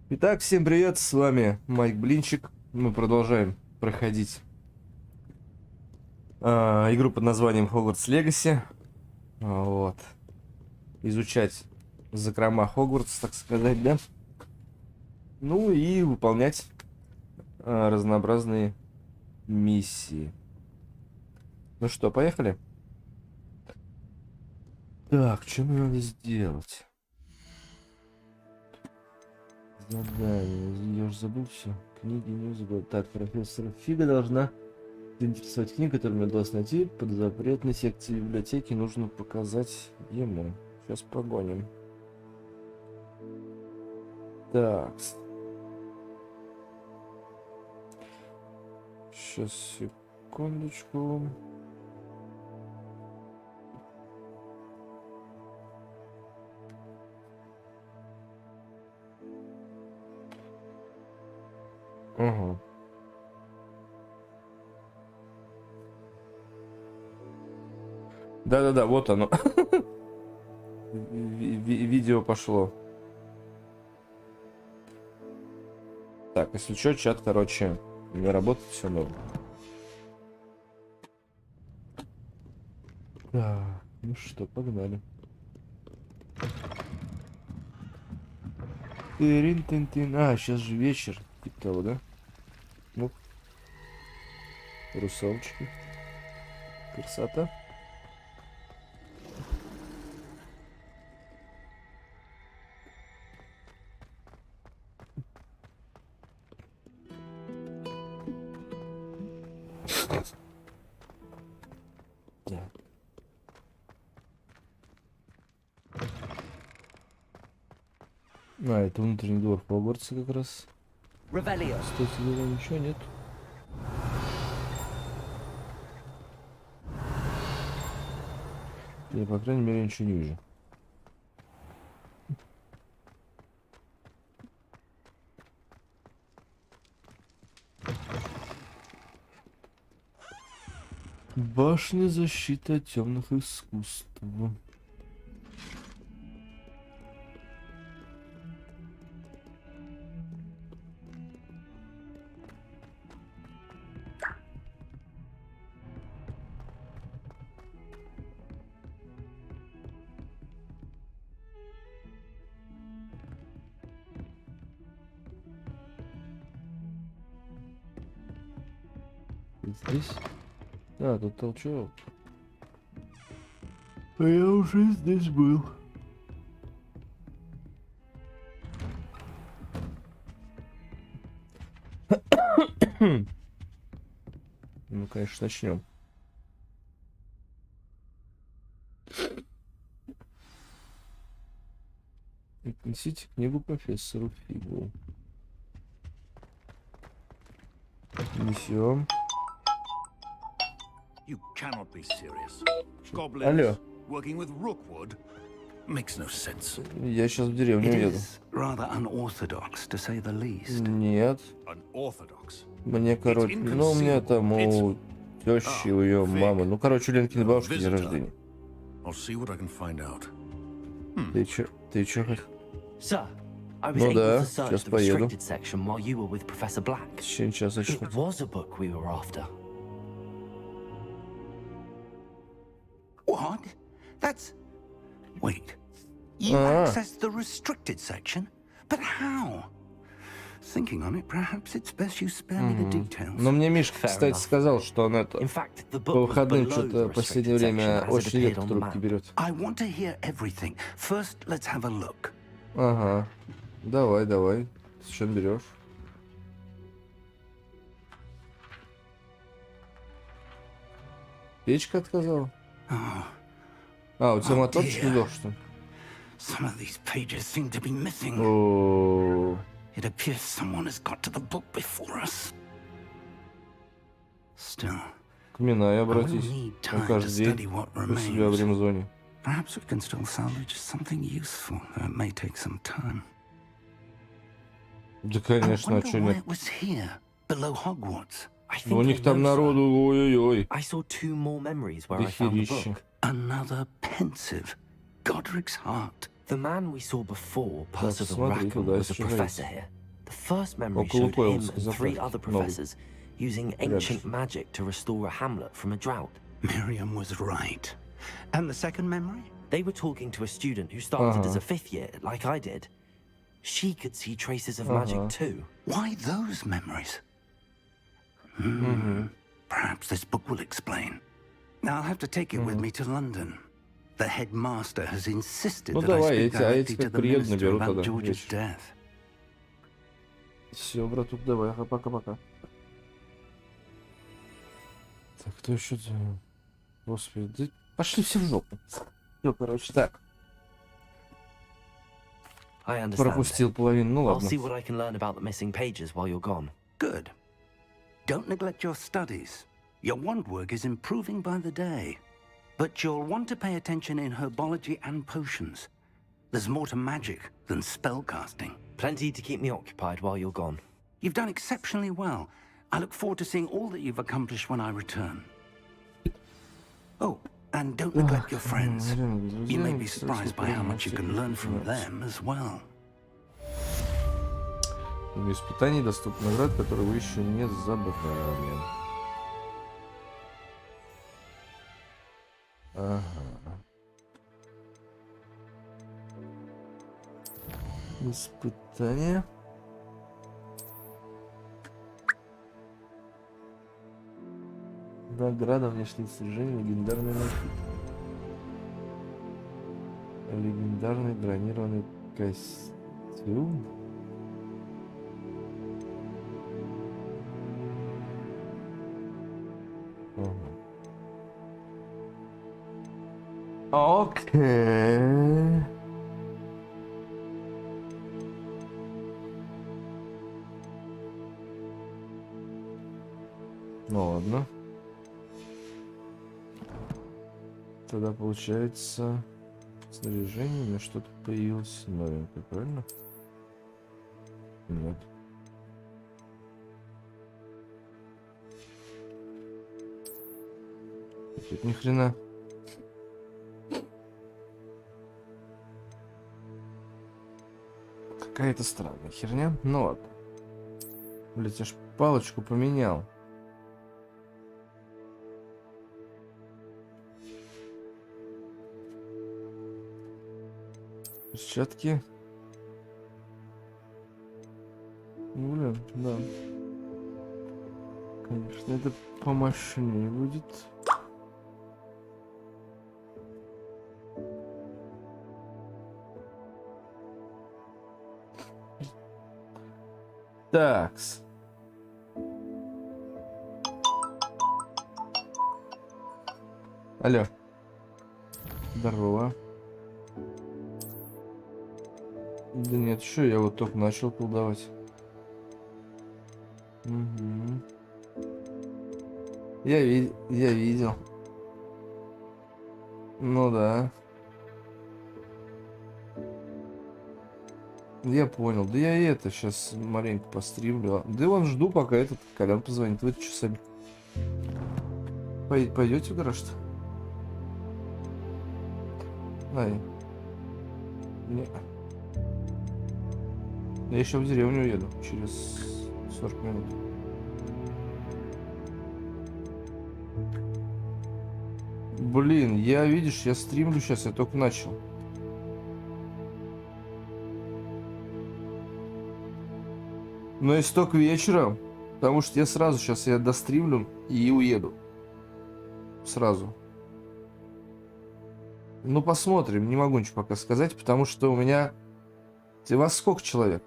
Итак, всем привет, с вами Майк Блинчик. Мы продолжаем проходить игру под названием Hogwarts Legacy. Вот. Изучать закрома Хогвартса, так сказать, да? Ну и выполнять разнообразные миссии. Ну что, поехали? Так, что мне надо сделать? Задание. Я уже забыл все. Книги не забыл. Так, профессор Фига должна заинтересовать книгу, которую мне удалось найти под запретной секцией библиотеки. Нужно показать ему. Сейчас погоним. Так. Сейчас, секундочку. Ага. Да-да-да, вот оно. Видео пошло. Так, если что, чат, короче, не работает, все ново. Так, ну что, погнали. Тырин-тын-тын. А, сейчас же вечер. Типа того, да? Ну, русалочки. Красота. Да. А, это внутренний двор Хогвартса как раз. Кстати, ничего нет. Я, по крайней мере, ничего не вижу. Башня защиты от темных искусств. Здесь? А, тут толчок. А я уже здесь был. Ну, конечно, начнем. Отнесите книгу профессору Фигу. Несем. You cannot be serious. Алло. Working with Rookwood makes no sense. Я сейчас в деревню еду. Rather unorthodox, to say the least. Нет. Unorthodox. Мне, короче, ну, у меня там у тещи, у ее мамы. Ну, короче, у Ленкиной бабушки день рождения. I'll see what I can find out. Ты чё хоть? Sir, I was Ну able да, to search сейчас the поеду. restricted section while you were with Professor Black. В течение часа It еще. was a book we were after. What? That's... Wait. You accessed the restricted section? But how? Thinking on it, perhaps it's best you spare me the details. Но мне Мишка, Fair кстати, enough. сказал, что он это In fact, the по book was выходным below что-то the в последнее restricted время section as it очень appeared редко on the трубки map. берет. I want to hear everything. First, let's have a look. Ага. Давай. С чем берешь? Печка отказала? А, у тебя моторчик dear. сдох, что ли? Some of these pages seem to be missing. О, It appears someone has got to the book before us. Still, к Минаю I will обратись. need Он time to каждый study день what у себя в remains. ремзоне. Perhaps we can still salvage something useful, though it may take some time. Да, I конечно, а wonder чё why нет? it was here, below Hogwarts. I Ну, у think них I там know, народу, sir. ой-ой-ой. I saw 2 more memories where I found the Дохерища. book. Another pensive. Godric's heart. The man we saw before, Так, Percival смотри, Rackham, туда was a еще professor here. The first memory Около showed him Койловской and 3 заправки. other Новый. professors using ancient magic to restore a hamlet from a drought. Miriam was right. And the second memory? They were talking to a student who started as a 5th year, like I did. She could see traces of magic too. Why those memories? Perhaps this book will explain. Now I'll have to take it with me to London. The headmaster has insisted Ну that I давай, speak эти directly to как the приеду, minister наберу about тогда George's вещи. death. Все, братух, давай, пока-пока. Так, кто еще? Господи, да пошли все в жопу. Все, короче, так. I understand. Пропустил половину, ну I'll ладно. see what I can learn about the missing pages while you're gone. Good. Don't neglect your studies. Your wand work is improving by the day. But you'll want to pay attention in herbology and potions. There's more to magic than spellcasting. Plenty to keep me occupied while you're gone. You've done exceptionally well. I look forward to seeing all that you've accomplished when I return. Oh, and don't neglect your friends. You may be surprised by how much you can learn from them as well. В испытании доступна наград, которую вы еще не забрали. Ага. Испытание. Награда внешнего снижения, легендарный напиток. Легендарный бронированный костюм. Окей. Ну ладно. Тогда получается снаряжение, у меня что-то появилось новенькое, правильно? Нет. Тут ни хрена. Какая-то странная херня. Ну ладно. Блять, я ж палочку поменял. Перчатки. Блин, да. Конечно, это помощнее будет. Такс. Алло. Здорово. Да нет, что, я вот только начал колдовать. Угу. Я видел. Ну да. Я понял. Да я и это сейчас маленько постримлю. Да вон жду, пока этот Колян позвонит. Вы что сами? Пойдете в гараж-то? Ай. Не. Я еще в деревню уеду через 40 минут. Блин, видишь, я стримлю сейчас, я только начал. Но если только вечером, потому что я сразу сейчас достримлю и уеду. Сразу. Ну, посмотрим, не могу ничего пока сказать, потому что у меня... У вас сколько человек?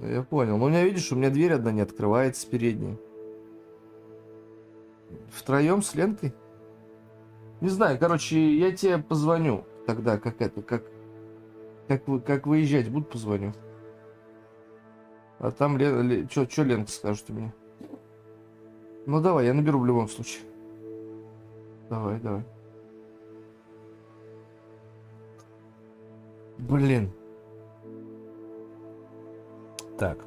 Я понял. Но у меня, видишь, у меня дверь одна не открывается, передняя. Втроем с Ленкой? Не знаю, короче, я тебе позвоню тогда, как выезжать буду, позвоню. А там что Ленка скажет у меня? Ну давай, я наберу в любом случае. Давай. Блин. Так.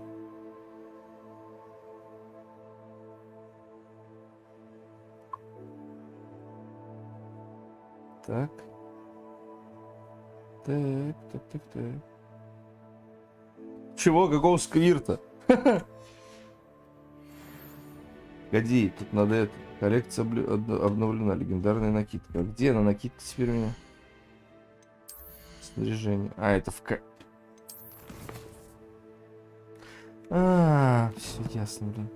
Так. Так. Чего? Какого сквирта? Погоди, тут надо это. Коллекция обновлена. Легендарная накидка. Где она накидка теперь у меня? Снаряжение. А, это в все ясно, блин.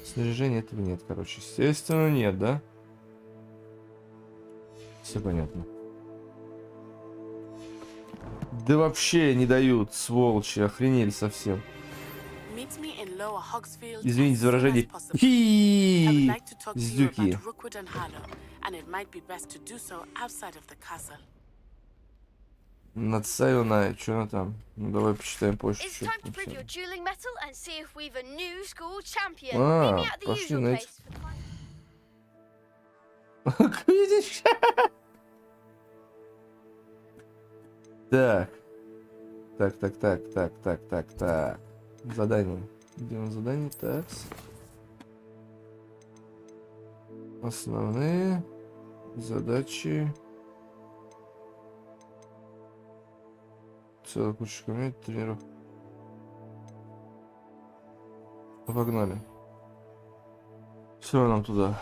Снаряжения этого нет, короче. Естественно, нет, да? Все понятно. Да вообще не дают, сволочи, охренели совсем. Извините за выражение. Хи! Сдюки. Надсайона, что она там? Ну давай почитаем позже. Пошли на эти. Так. Задание. Где у нас задание? Так. Основные задачи. Целая куча камней, тренеров. Погнали. Все, нам туда.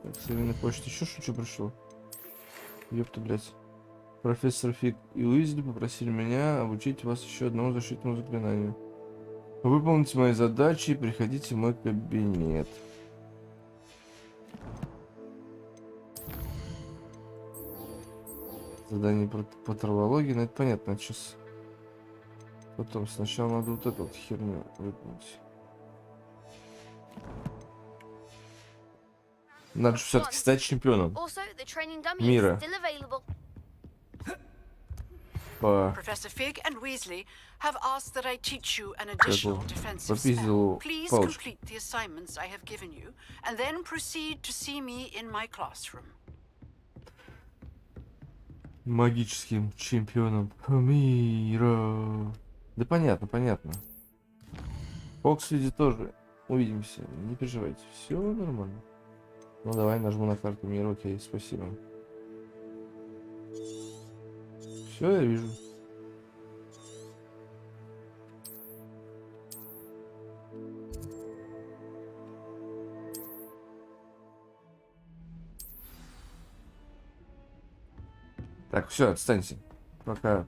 Так, с именно почты еще что пришло? Ёпта, блядь. Профессор Фиг и Уизли попросили меня обучить вас еще одному защитному заклинанию. Выполните мои задачи и приходите в мой кабинет. Задание по травологии, но это понятно, сейчас. Потом сначала надо вот эту вот херню выполнить. Надо все-таки стать чемпионом мира. Professor Fig and Weasley have asked that I teach you an additional defensive spell. Попиздил Please палочку. complete the assignments I have given you, and then proceed to see me in my classroom. Магическим чемпионом мира. Да понятно. Оксфорде тоже увидимся. Не переживайте. Все нормально. Ну давай нажму на карту мира. Окей, спасибо. Все, я вижу. Так, все, отстаньте. Пока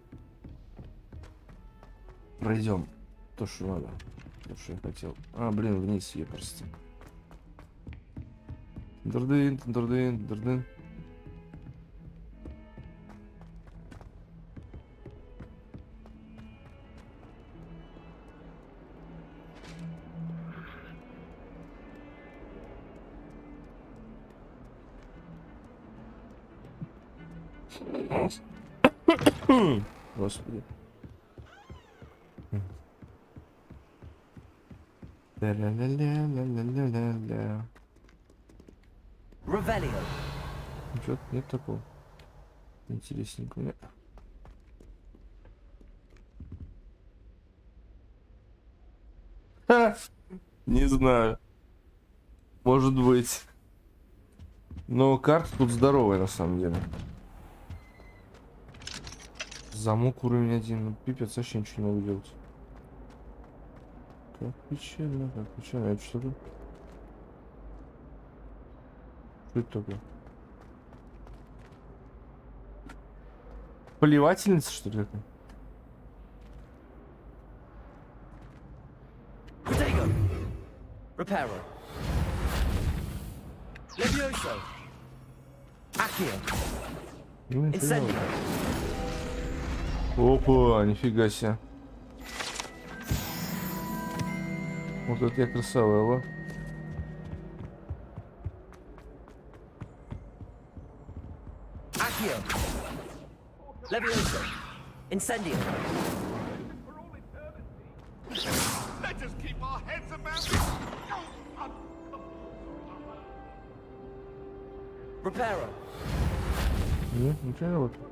пройдем то, что надо. То, что я хотел. А, блин, вниз я просто. Дурдын. Господи. Ля-ля-ля-ля-ля-ля-ля-ля. Revelio. Ничего нет такого интересненького. Нет. Ха! Не знаю. Может быть. Но карта тут здоровая на самом деле. Замок уровень 1. Ну, пипец, вообще ничего не могу делать. Как печально. Это что тут? Что это такое? Поливательница, что ли, это? Protego. Reparo. Levioso. Accio. Ну, я понял. Incendio. Опа, нифига себе. Вот это я красавая, ла. Accio. Levioso. Incendio. Let us keep our heads about it. Reparo. Ничего не работает.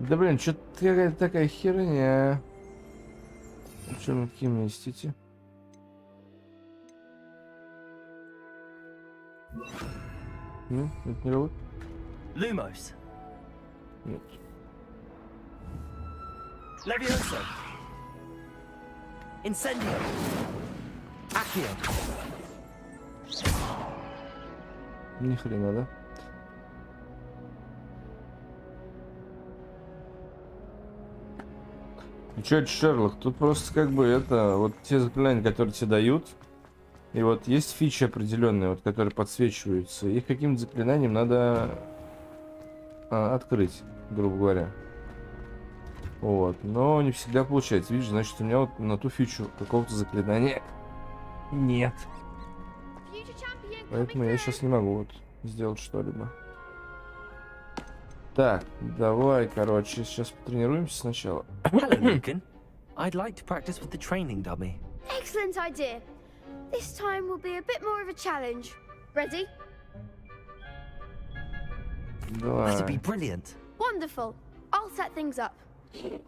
Да блин, что-то какая-то такая херня. Что на какие местите? Нет, это не работает. Lumos. Нет. Levioso. Incendio. Accio. Ни хрена, да? Ну чё это, Шерлок? Тут просто как бы это, вот те заклинания, которые тебе дают, и вот есть фичи определенные, вот, которые подсвечиваются, их каким-то заклинанием надо открыть, грубо говоря. Вот, но не всегда получается. Видишь, значит, у меня вот на ту фичу какого-то заклинания нет. Поэтому я сейчас не могу вот сделать что-либо. Так, давай, короче, сейчас потренируемся сначала. Hello, Lucan. I'd like to practice with the training dummy. Excellent idea. This time will be a bit more of a challenge. Ready? That'd be Давай. brilliant. Wonderful. I'll set things up.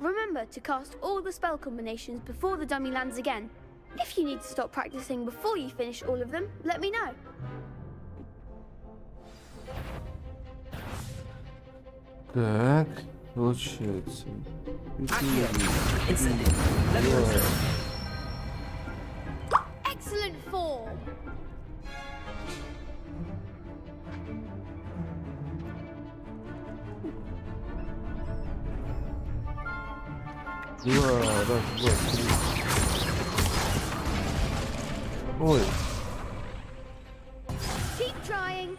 Remember to cast all the spell combinations before the dummy lands again. If you need to stop practicing before you finish all of them, let me know. Так, получается. Accio. Incendio. Levioso. Excellent form. Два, раз, два, три. Ой, Keep trying.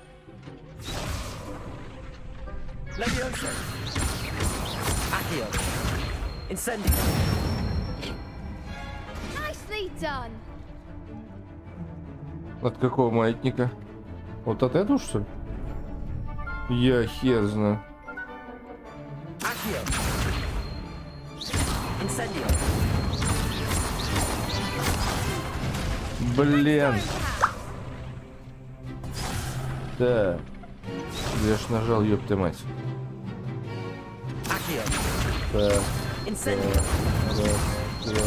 Levioso. Accio. Incendio. Nicely done. от какого маятника? Вот от этого, что ли? Я хер знаю. Accio. Incendio. Блин. Так. Я ж нажал, ёпта мать. Accio. Так. Incendio. Раз, два,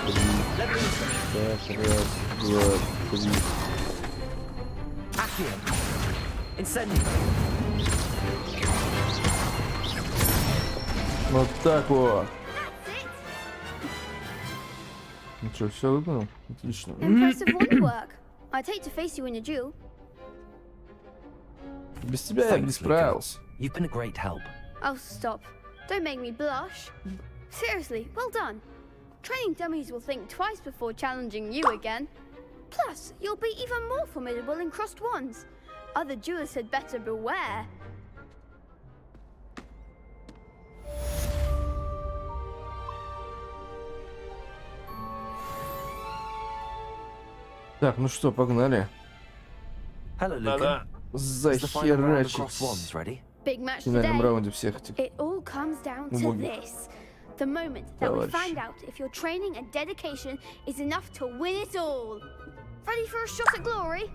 три. Levioso. Так, раз, два, три. Accio. Incendio. Вот так вот. That's it. Ну что, все выполнил? Отлично. Impressive wandwork. I'd hate to face you in a duel. Без тебя я бы не Thanks, Lucan. справился. You've been a great help. Oh, stop. Don't make me blush. Seriously, well done. Training dummies will think twice before challenging you again. Plus, you'll be even more formidable in crossed wands. Other duelists had better beware. Так, ну что, погнали. Hello, Lucan. Is the final round of cross wands Захерачить. ready? Big match В финальном today. раунде всех этих. It all comes down to Убогих. this. The moment that we Товарищи. find out if your training and dedication is enough to win it all. Ready for a shot at glory?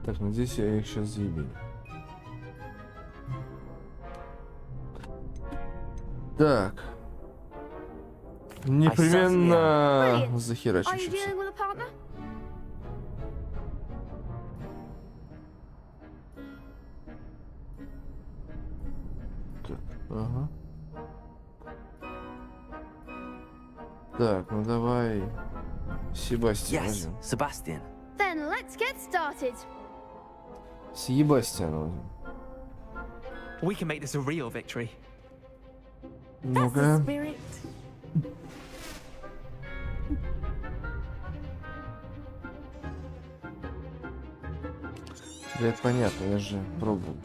Так, надеюсь, я их сейчас заебу. Так. Непременно Brilliant. Are захерачим you сейчас. dealing with a partner? Так, ага. Так, ну давай Себастьян Yes, возьмем. Sebastian. Then let's get started. Себастьяна возьмем. We can make this a real victory. Ну-ка. Spirit. Да это понятно, я же пробовал.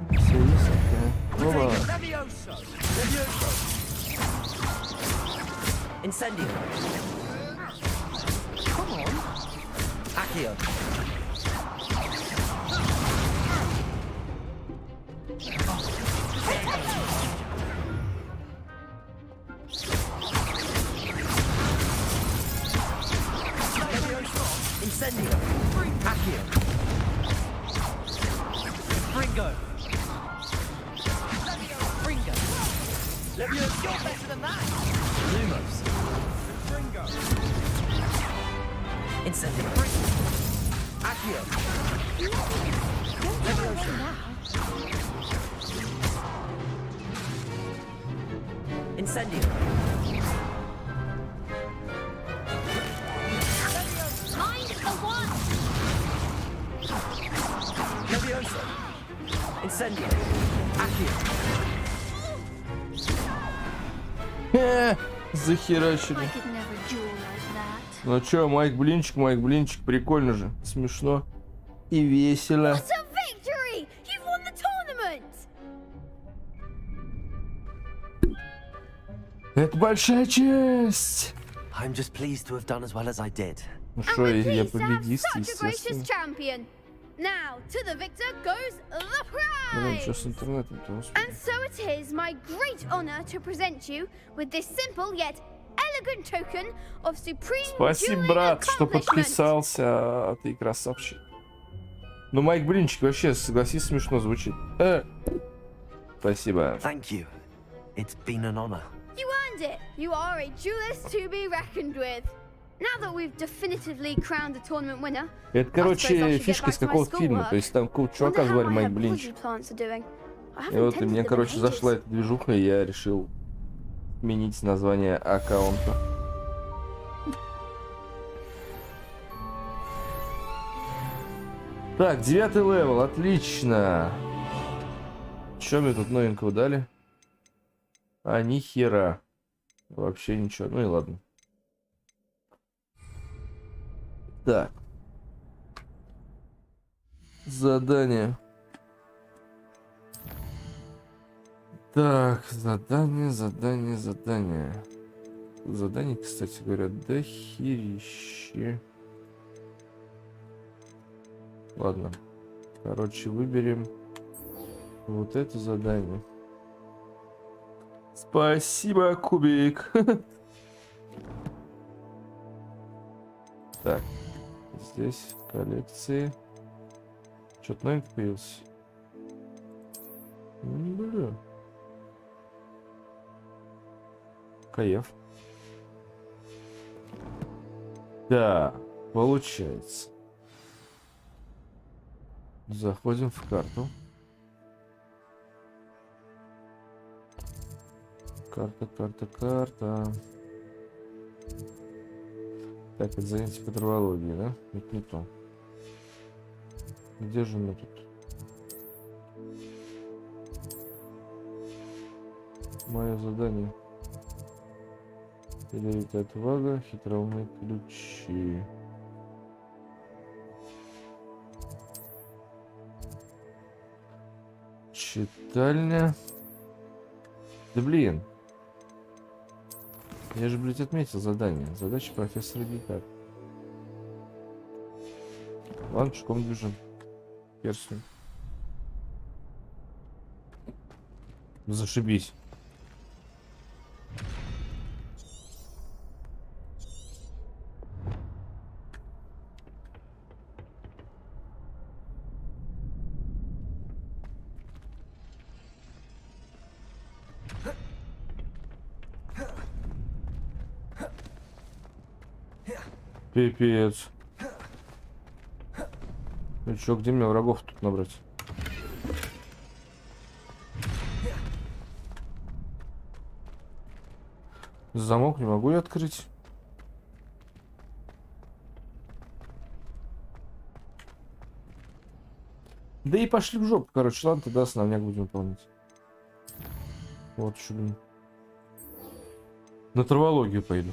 Все есть, окей. Опа. Levioso. Levioso. Incendio. Come on. Accio. Incendio. Accio. Fringo. Fringo. Levioso. You're better than that. Lumos. Incendio. Accio. Incendio. Mind the one! Leviosa. Incendio. Accio. Захерачили. I could never duel like that. Ну чё, Майк Блинчик, прикольно же, смешно и весело. What a victory! You've won the tournament! Это большая честь. I'm just pleased to have done as well as I did. Ну And что, we're я pleased to have победист, such a gracious естественно. champion. Now, to the victor goes the Блин, что prize! с интернетом-то, And господи. so it is my great honor to present you with this simple yet elegant token of supreme Спасибо, dueling брат, что accomplishment. подписался, а ты красавчик. Ну, Майк Блинчик вообще, согласись, смешно звучит. Спасибо. Thank you. It's been an honor. You earned it. You are a duelist to be reckoned with. Now that we've definitively crowned the tournament winner, Это, короче, фишка из какого-то фильма. То есть там какого-то чувака wonder how звали my Майк herbology Блинчик. plants are doing. I haven't И вот и tended мне, them in короче, ages. зашла эта движуха, и я решил сменить название аккаунта. Так, 9 левел, отлично. Что мне тут новенького дали? А, ни хера. Вообще ничего. Ну и ладно. Так. Задание. Так, задание. Заданий, кстати говоря, дохерище. Ладно. Короче, выберем вот это задание. Спасибо, кубик. Так. Здесь коллекции. Что-то новенькое появился. Бля. Кайф. Да, получается. Заходим в карту. Карта. Так, это занятие по травологии, да? Это не то. Где же мы тут? Мое задание. Ядовитая отвага, хитроумные ключи. Читальня. Да блин. Я же, блядь, отметил задание. Задача профессора Гикар. Ладно, пешком движем. Персию. Зашибись. Пипец. Ну чё, где мне врагов тут набрать? Замок не могу я открыть. Да и пошли в жопу, короче. Ладно, тогда основняк будем выполнять. Вот что, блин. На травологию пойду.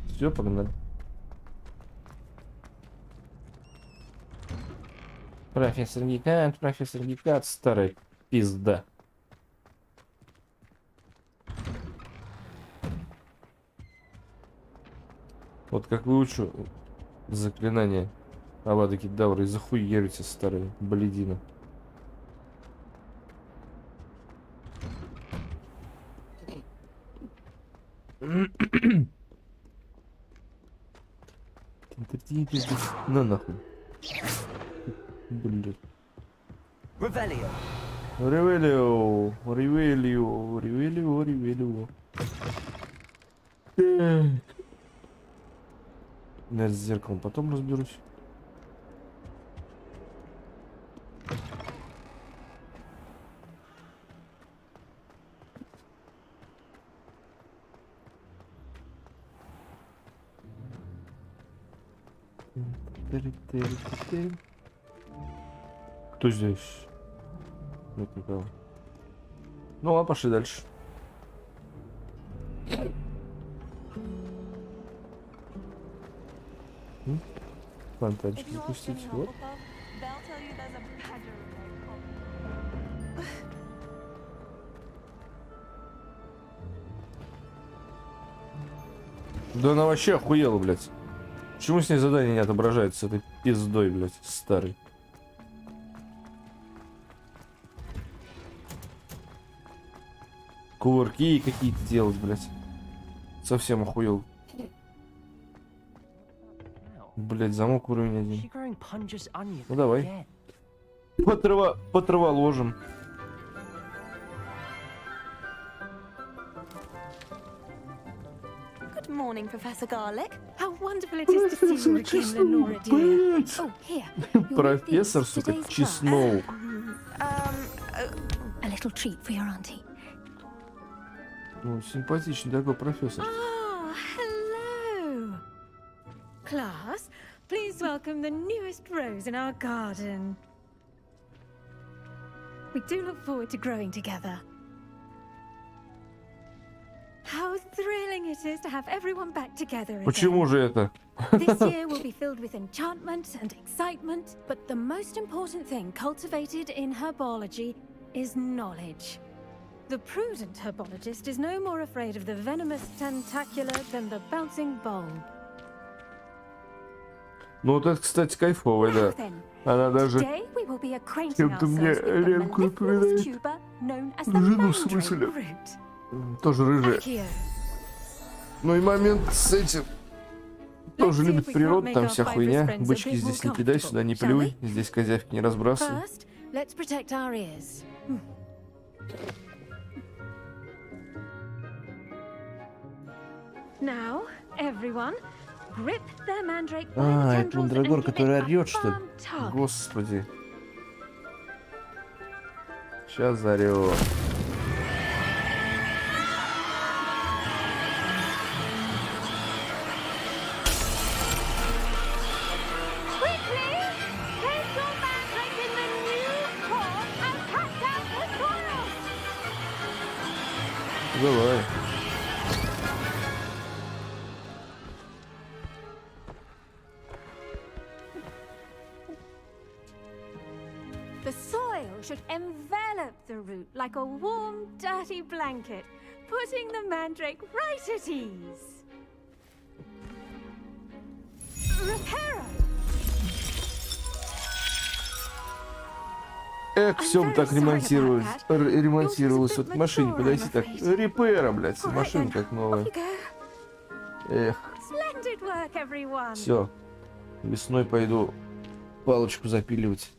Все, погнали. Профессор Гигант, старая пизда. Вот как выучу заклинание Авада Кедавра и захуерите, старая блядина. На нахуй. Блин. Revelio. Ревелио, ревелио, ревелио, ревелио. Наверное, с зеркалом потом разберусь. Кто здесь? Нет никого. Ну ладно, пошли дальше. Фонтанчик запустить. Вот. Да она вообще охуела, блядь. Почему с ней задание не отображается с этой пиздой, блядь, старой? Кувырки какие-то делать, блядь. Совсем охуел. Блядь, замок уровень 1. Ну давай. По ложим. Good morning, Professor Garlic. How wonderful it is to see you again, Lenora dear. Oh, here. Профессор, сука, чеснок. A little treat for your auntie. Ну, симпатичный такой профессор. Oh, hello. Class, please welcome the newest rose in our garden. We do look forward to growing together. How thrilling it is to have everyone back together again. Почему же это? This year will be filled with enchantment and excitement, but the most important thing cultivated in herbology is knowledge. The prudent herbologist is no more afraid of the venomous tentacula than the bouncing bulb. Ну вот это, кстати, кайфовая, Now да. then, Она даже today we will be acquainting чем-то мне ourselves with the Ленку mellifluous напоминает. tuber known as the Жену, в mandrake смысле. root. Тоже рыжая. Accio. Ну и момент с этим. Тоже любит природу, там вся хуйня. Бычки здесь не кидай, сюда не плюй. Здесь козявки не разбрасывай. First, let's protect our ears. Now, everyone, grip their mandrake by the А, это tendrils and мандрагор, give который it a орет, что ли? firm tug. Господи. Сейчас зарет. Quickly, place your mandrake in the new pot and cut out the soil. Давай. The soil should envelop the root like a warm, dirty blanket, putting the mandrake right at ease. Reparo! Эх, все так ремонтировалось. Вот к машине подойти так. Репера, блядь, машина как новая. Off you go. Эх, Splendid work, everyone. все. Весной пойду палочку запиливать.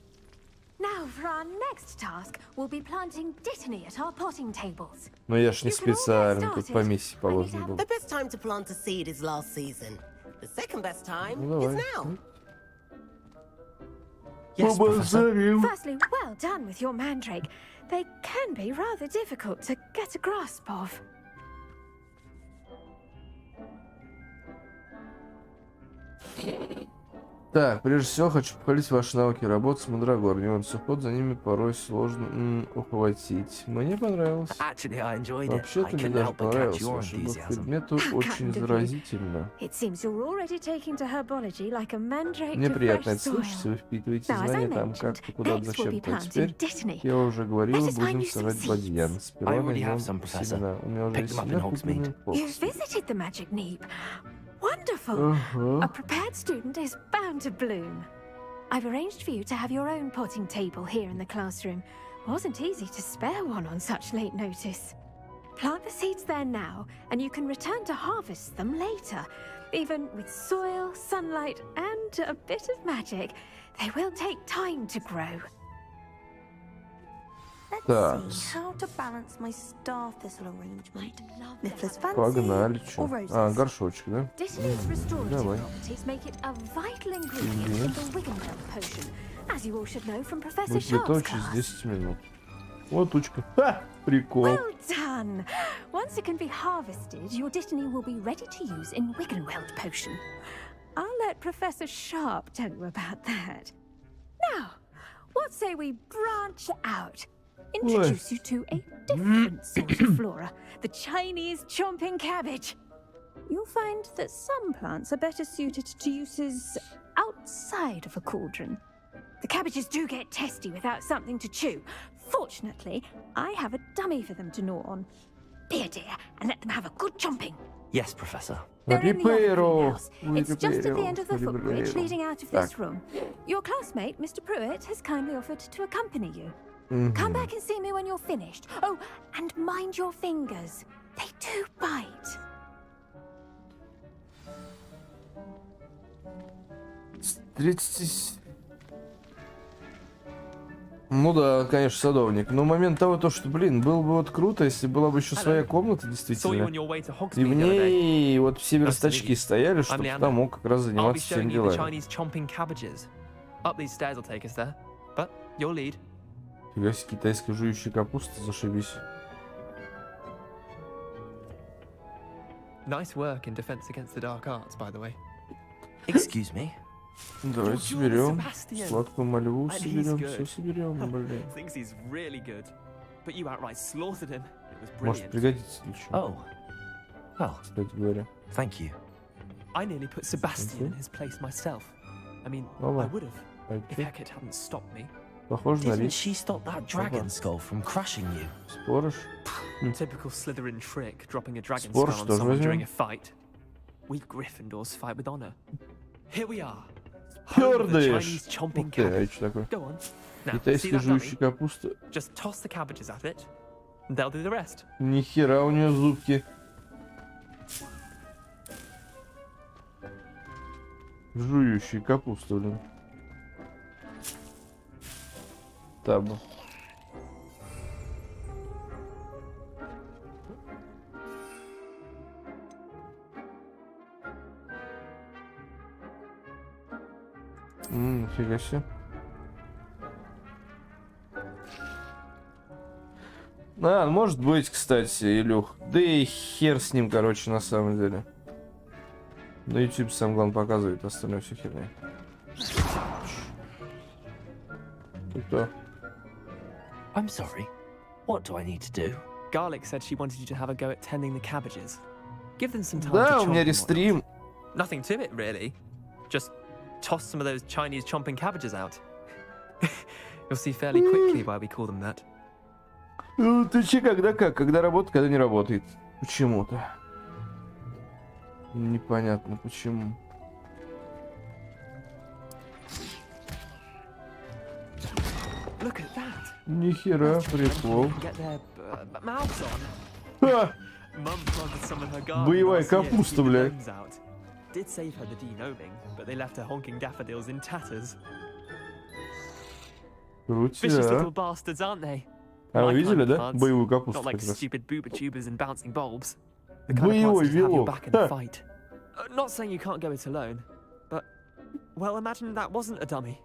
Now for our next task, we'll be planting dittany at our potting tables. Но я ж не You can all get специально, тут started. по миссии I need положено help. было. The best time to plant a seed is last season. The second best time Ну is давай. now. Yes, Professor. Побазарим. Firstly, well done with your mandrake. They can be rather difficult to get a grasp of. Так, прежде всего хочу похвалить ваши навыки работы с мандрагорами. Нюансы уход за ними порой сложно ухватить. Мне понравилось. Actually, I enjoyed it. I Вообще-то мне couldn't даже help but catch понравилось. your Ваша любовь к enthusiasm. предмету очень kind of you. заразительно. It seems you're already taking to herbology like a mandrake Мне to приятно fresh это слышать, soil. вы впитываете Now, as I знания там mentioned, как-то куда-то next we'll be зачем-то. А planting теперь, dittany. я уже говорил, Let us find будем you some сажать seeds. бадьян. I Сперва already have найдем some, Professor. семена. У меня уже Picked есть them up in семена, Hogsmeade. купленные в You Хогвартсе. visited the magic neep. Wonderful. A Ага. prepared student is bound to bloom. I've arranged for you to have your own potting table here in the classroom. Wasn't easy to spare one on such late notice. Plant the seeds there now, and you can return to harvest them later. Even with soil, sunlight, and a bit of magic, they will take time to grow. Так. how to balance my star thistle arrangement. Niffler's Погнали, fancy чё? or roses? А, горшочек, да? Dittany's restorative Давай. properties make it a vital ingredient in the Wiggenweld potion, as you all should know from Professor Будет Sharp's готово через class. 10 минут. Вот тучка. Ха! Прикол. Well done! Once it can be harvested, your Dittany will be ready to use in Wiggenweld potion. I'll let Professor Sharp tell you about that. Now, what say we branch out? Introduce you to a different sort of flora, the Chinese chomping cabbage. You'll find that some plants are better suited to uses outside of a cauldron. The cabbages do get testy without something to chew. Fortunately, I have a dummy for them to gnaw on. Be a dear and let them have a good chomping. Yes, Professor. They're in the other Репейро. greenhouse. It's just at the end of the footbridge leading out of this Так. room. Your classmate, Mr. Pruitt, has kindly offered to accompany you. Мгм. Come back and see me when you're finished. Oh, and mind your fingers. They do bite. Встретитесь. Ну да, конечно, садовник. Но момент того, то, что, блин, было бы вот круто, если была бы еще своя комната, Saw you действительно. on your way to Hogsmeade И в the other day. ней вот все Nice to meet верстачки you. стояли, I'm чтобы Leander. там мог как раз I'll be заниматься всеми showing you the делами. Chinese chomping cabbages. Up these stairs will take us there. But your lead. Фига себе, китайская жующая капуста, зашибись. Nice work in defense against the dark arts, by the way. Excuse me. Давайте You're соберем. Sebastian. Сладкую мальву And he's соберем, good. все соберем, блин. Thinks he's really good. But you outright slaughtered him. It was Может brilliant. пригодится для чего, Oh. Well, кстати говоря. thank you. I nearly put Sebastian in his place myself. I mean, I Ладно. would have if Окей. Hecate hadn't stopped me. Похоже на Didn't риск. she stop that dragon skull from crushing you? Споришь? Typical Slytherin trick, dropping a dragon Спор, skull on что ж someone возьмем? during a fight. We Gryffindors fight with honor. Here we are. Home of the Пердыш! Chinese chomping Ух ты, а cabbage. это что такое? Go on. Now, see Китайская that жующая dummy? капуста. Just toss the cabbages at it, and they'll do the rest. Нихера у нее зубки. Жующая капуста, блин. Табу. Нифига себе. А, может быть, кстати, Илюх. Да и хер с ним, короче, на самом деле. На YouTube сам главное показывает, остальное все херня. Ты кто? I'm sorry. What do I need to do? Garlic said she wanted you to have a go at tending the cabbages. Give them some time Да, to у меня chomp and рестрим. whatnot. Nothing to it, really. Just toss some of those Chinese chomping cabbages out. You'll see fairly quickly why we call them that. Ну, ты че, когда как? Когда работает, когда не работает. Почему-то. Непонятно почему. Look at that. Нихера, прикол. Get their mouths on. Ха! Mum planted some in her garden. Боевая last year to капуста, keep the блядь. limbs out. Did save her the de-gnoming, but they left her honking daffodils in tatters. Vicious little Крутя. bastards, aren't they? А вы My kind видели, of да? plants. Боевую капусту Not like как раз. stupid booba tubers and bouncing bulbs. The kind of Боевой plants that have your вилок. back in a Ха. fight. Not saying you can't go it alone, but well, imagine that wasn't a dummy.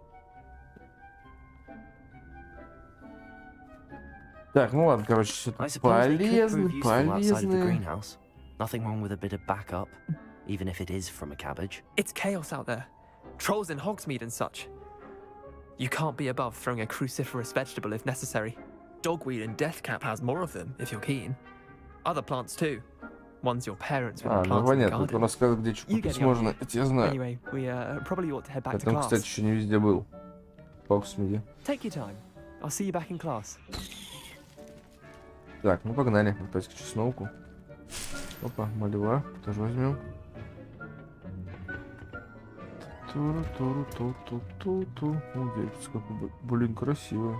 Так, ну ладно, короче, все I suppose they could полезно, prove useful outside of the полезно. greenhouse. Nothing wrong with a bit of backup, even if it is from a cabbage. It's chaos out there. Trolls in Hogsmeade and such. You can't be above throwing a cruciferous vegetable if necessary. Dogweed and Deathcap has more of them, if you're keen. Other plants too. Ones your parents would А, have ну planted in the понятно, ты garden. рассказывай, где что You купить get the можно. idea. Это я знаю. Anyway, we probably ought to head back to Поэтому, class. кстати, еще не везде был. В Хогсмиде. Take your time. I'll see you back in class. Так, ну погнали. Опять к чесноку. Опа, малева. Тоже возьмем. Туру-туру-ту-ту-ту-ту. Ну, деревце какое, блин, красивое.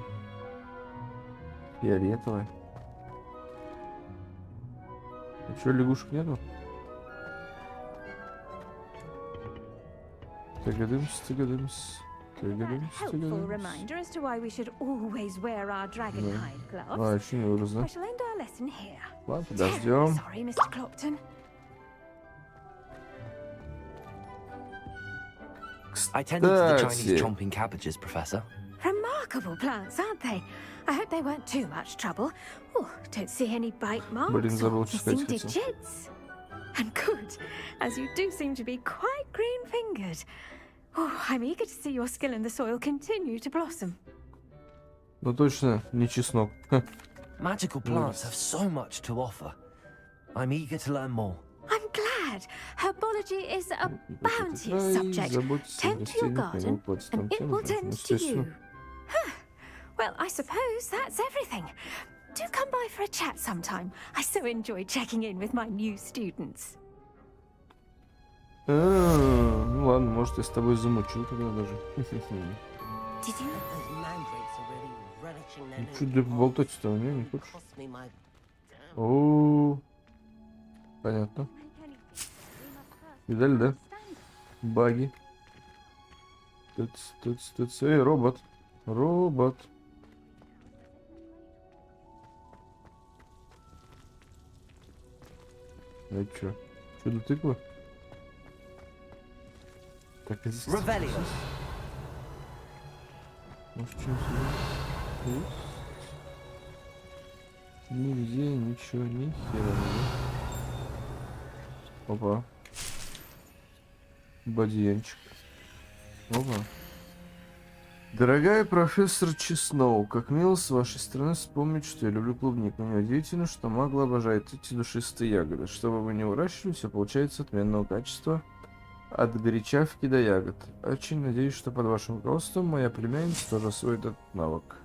Фиолетовое. А чё, лягушек нету? Тыгадымс, тыгадымс. Helpful reminder as to why we should always wear our dragon hide gloves. А, еще не вырос, да? I shall end our lesson here. Ладно, подождем. Sorry, Mr. Clopton. I tended to the Кстати, Chinese chomping cabbages, Professor. Remarkable plants, aren't they? I hope they weren't too much trouble. Oh, don't see any bite marks Блин, забыл, or что сказать missing хотел. digits. And good, as you do seem to be quite green-fingered. Oh, I'm eager to see your skill in the soil continue to blossom. Ну точно, не чеснок. Magical plants have so much to offer. I'm eager to learn more. I'm glad. Herbology is a bounteous subject. Tend to your garden, and it will tend to you. Huh. Well, I suppose that's everything. Do come by for a chat sometime. I so enjoy checking in with my new students. Ну ладно, может, я с тобой замучил тогда даже. Did you? Those mandrakes are really relishing their Ну что ты поболтать-то, не хочешь? cost me my О, понятно. Видали, да? Баги. Тыц. Эй, робот. Робот. А чё? Чудо тыква? Так, а здесь... Revelio. Может, что сюда? Нигде ничего, ни хера. Опа. Бадьянчик. Опа. Дорогая профессор Чесноу, как мило с вашей стороны вспомнить, что я люблю клубнику. Неудивительно, что магла обожает эти душистые ягоды. Что бы вы ни выращивали, все получается отменного качества. От горячавки до ягод. Очень надеюсь, что под вашим руководством моя племянница тоже освоит этот навык.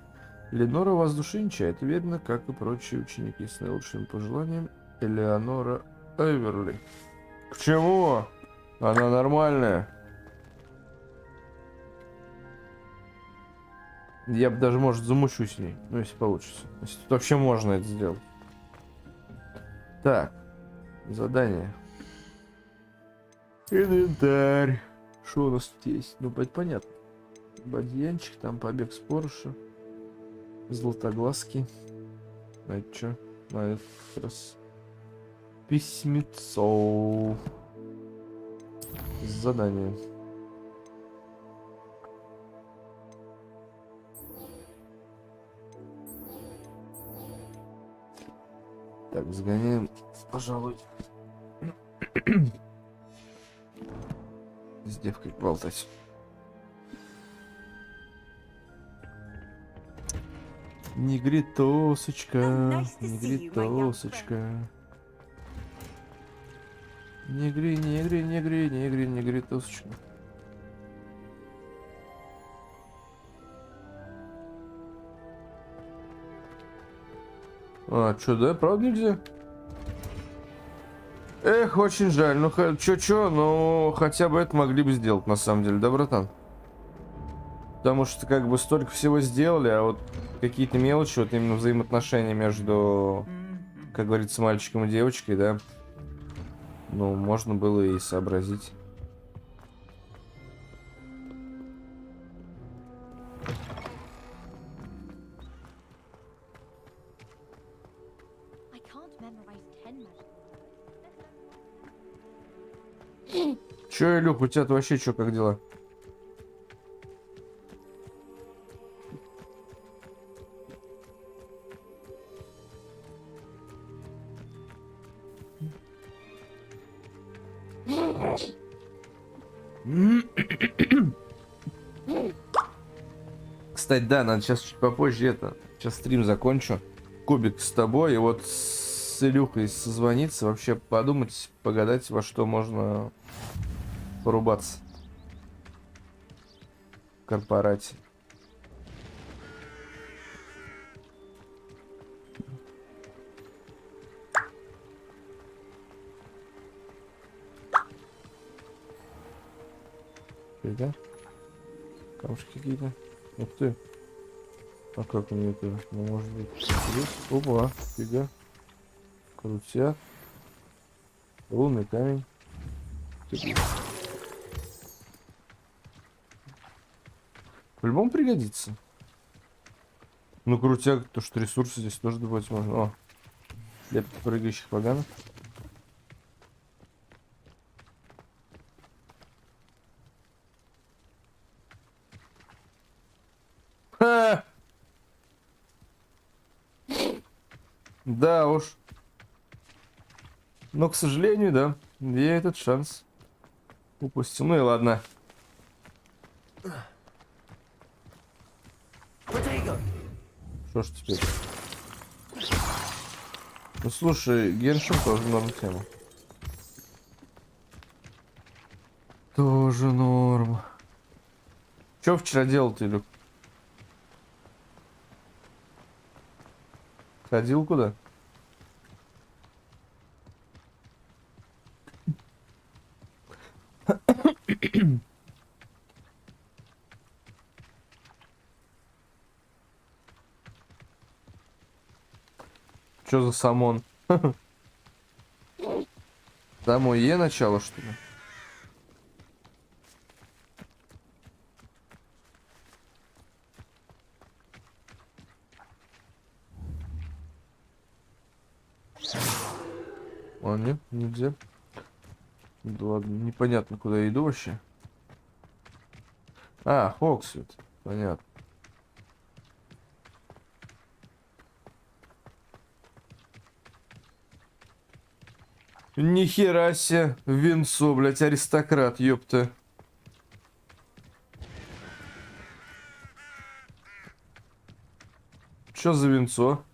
Ленора вас души не чает, верно, как и прочие ученики. С наилучшим пожеланием, Элеонора Эверли. К чему? Она нормальная. Я бы даже, может, замучу с ней. Ну, если получится. Если тут вообще можно это сделать. Так. Задание. Инвентарь. Что у нас тут есть? Ну, это понятно. Бадьянчик, там побег с Порша. Златоглазки. А это что? А это как раз письмецо. Задание. Так, сгоняем, пожалуй. С девкой болтать. Негритосочка, негритосочка. Негритосочка. А, чё, да? Правда нельзя? Эх, очень жаль. Ну, чё, но хотя бы это могли бы сделать, на самом деле, да, братан? Потому что, как бы, столько всего сделали, а вот какие-то мелочи, вот именно взаимоотношения между, как говорится, мальчиком и девочкой, да, ну, можно было и сообразить. Чё, Илюх, у тебя-то вообще чё, как дела? Кстати, да, надо сейчас чуть попозже это. Сейчас стрим закончу. Кубик с тобой. И вот с Илюхой созвониться. Вообще подумать, погадать, во что можно порубаться. В корпорате. Да? Камушки какие-то. Ух ты. А как мне это? Ну, может быть, здесь? Опа, фига. Крутяк. Лунный камень. По-любому пригодится. Ну, крутяк, то что ресурсы здесь тоже добавить можно. О, для прыгающих поганок. Ха! Да уж. Но, к сожалению, да, я этот шанс упустил. Ну и ладно. Что ж теперь? Ну слушай, Геншин тоже норм тема. Тоже норм. Че вчера делал ты, Люк? Ходил куда? Что за самон? Там Е начало, что ли? А, нет, нельзя. Да ладно, непонятно, куда я иду вообще. А, Хогвартс, понятно. Нихера себе, винцо, блять, аристократ, ёпта. Чё за винцо?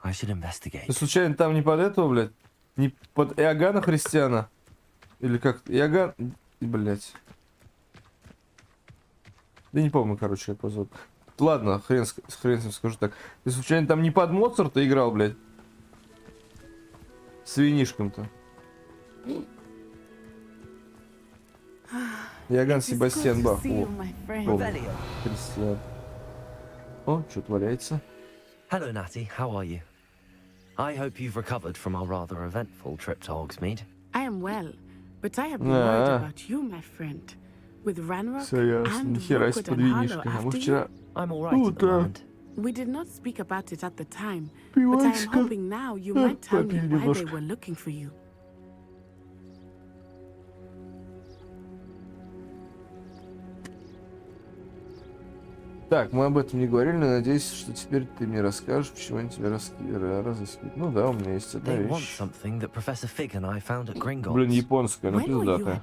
Ты случайно там не под этого, блядь? Не под Иоганна Христиана? Или как? Иоганн... Блядь. Да не помню, короче, как его зовут. Ладно, хрен с ним скажу так. Ты случайно там не под Моцарта играл, блядь? С винишком-то. Иоганн Себастьян Бах. О, Христиан. О, что творяется? Hello, Natty. How are you? I hope you've recovered from our rather eventful trip to Hogsmeade. I am well, but I have been worried about you, my friend. With Ranrock and Rookwood and Harlow after you. I'm all right at the moment. We did not speak about it at the time, but I am hoping now you might tell me why they were looking for you. Так, мы об этом не говорили, но надеюсь, что теперь ты мне расскажешь, почему они тебя разыскивают. Ну да, у меня есть одна вещь. Блин, японская, но пиздатая.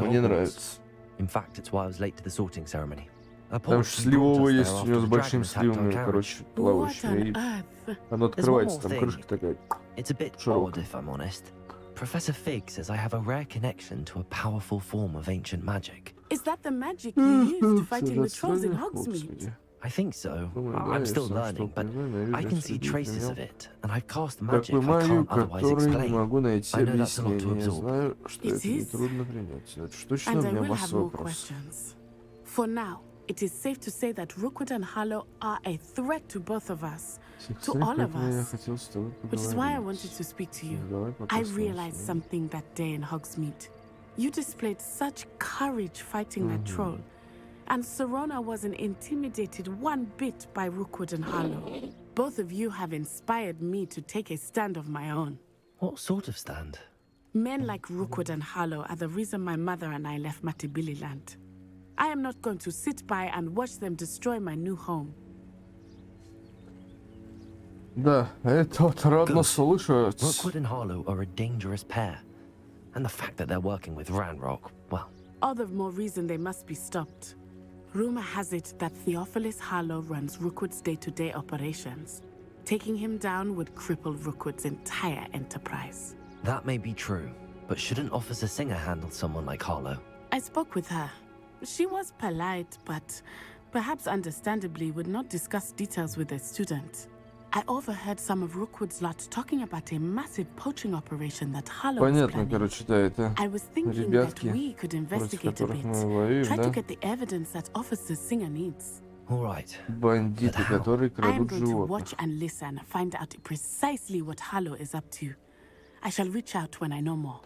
Мне нравится. Там сливового есть у него с большими сливами, короче, плавающие. И оно открывается, там крышка такая широкая. Professor Fig says I have a rare connection to a powerful form of ancient magic. Is that the magic you used fighting the trolls in Hogsmeade? I think so. I'm still learning, but I can see traces of it, and I've cast magic I can't otherwise explain. I know that's a lot to absorb. It is. And I will have more questions. For now, it is safe to say that Rookwood and Harlow are a threat to both of us. To all of us. Which is why I wanted to speak to you. I realized something that day in Hogsmeade. You displayed such courage fighting that troll. And Serona wasn't intimidated one bit by Rookwood and Harlow. Both of you have inspired me to take a stand of my own. What sort of stand? Men like Rookwood and Harlow are the reason my mother and I left Matabeleland. I am not going to sit by and watch them destroy my new home. Да, это отрадно слышать. Rookwood and Harlow are a dangerous pair. And the fact that they're working with Ranrock, well... All the more reason they must be stopped. Rumor has it that Theophilus Harlow runs Rookwood's day-to-day operations. Taking him down would cripple Rookwood's entire enterprise. That may be true, but shouldn't Officer Singer handle someone like Harlow? I spoke with her. She was polite, but perhaps understandably would not discuss details with a student. I overheard some of Rookwood's lot talking about a massive poaching operation that Harlow was Понятно, короче, да, это I was thinking that we could investigate a bit. Try to get the evidence that Officer Singer needs. All right. Бандиты, которые I am крадут going to животных. watch and listen, find out precisely what Harlow is up to. I shall reach out when I know more.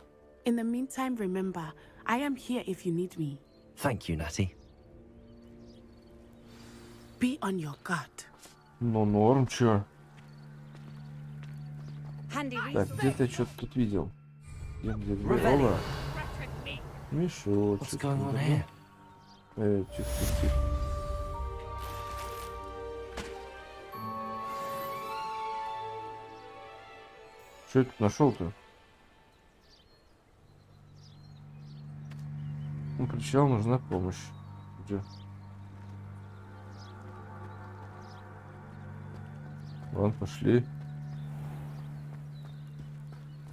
In the meantime, remember, I am here if you need me. Thank you, Natty. Be on your guard. Ну, норм, чё? Handy Так, где-то я что-то тут видел. Где? Оба. Мешочек. Тихо. Что я тут нашел-то? Ну, причал, нужна помощь. Где? Ладно, пошли.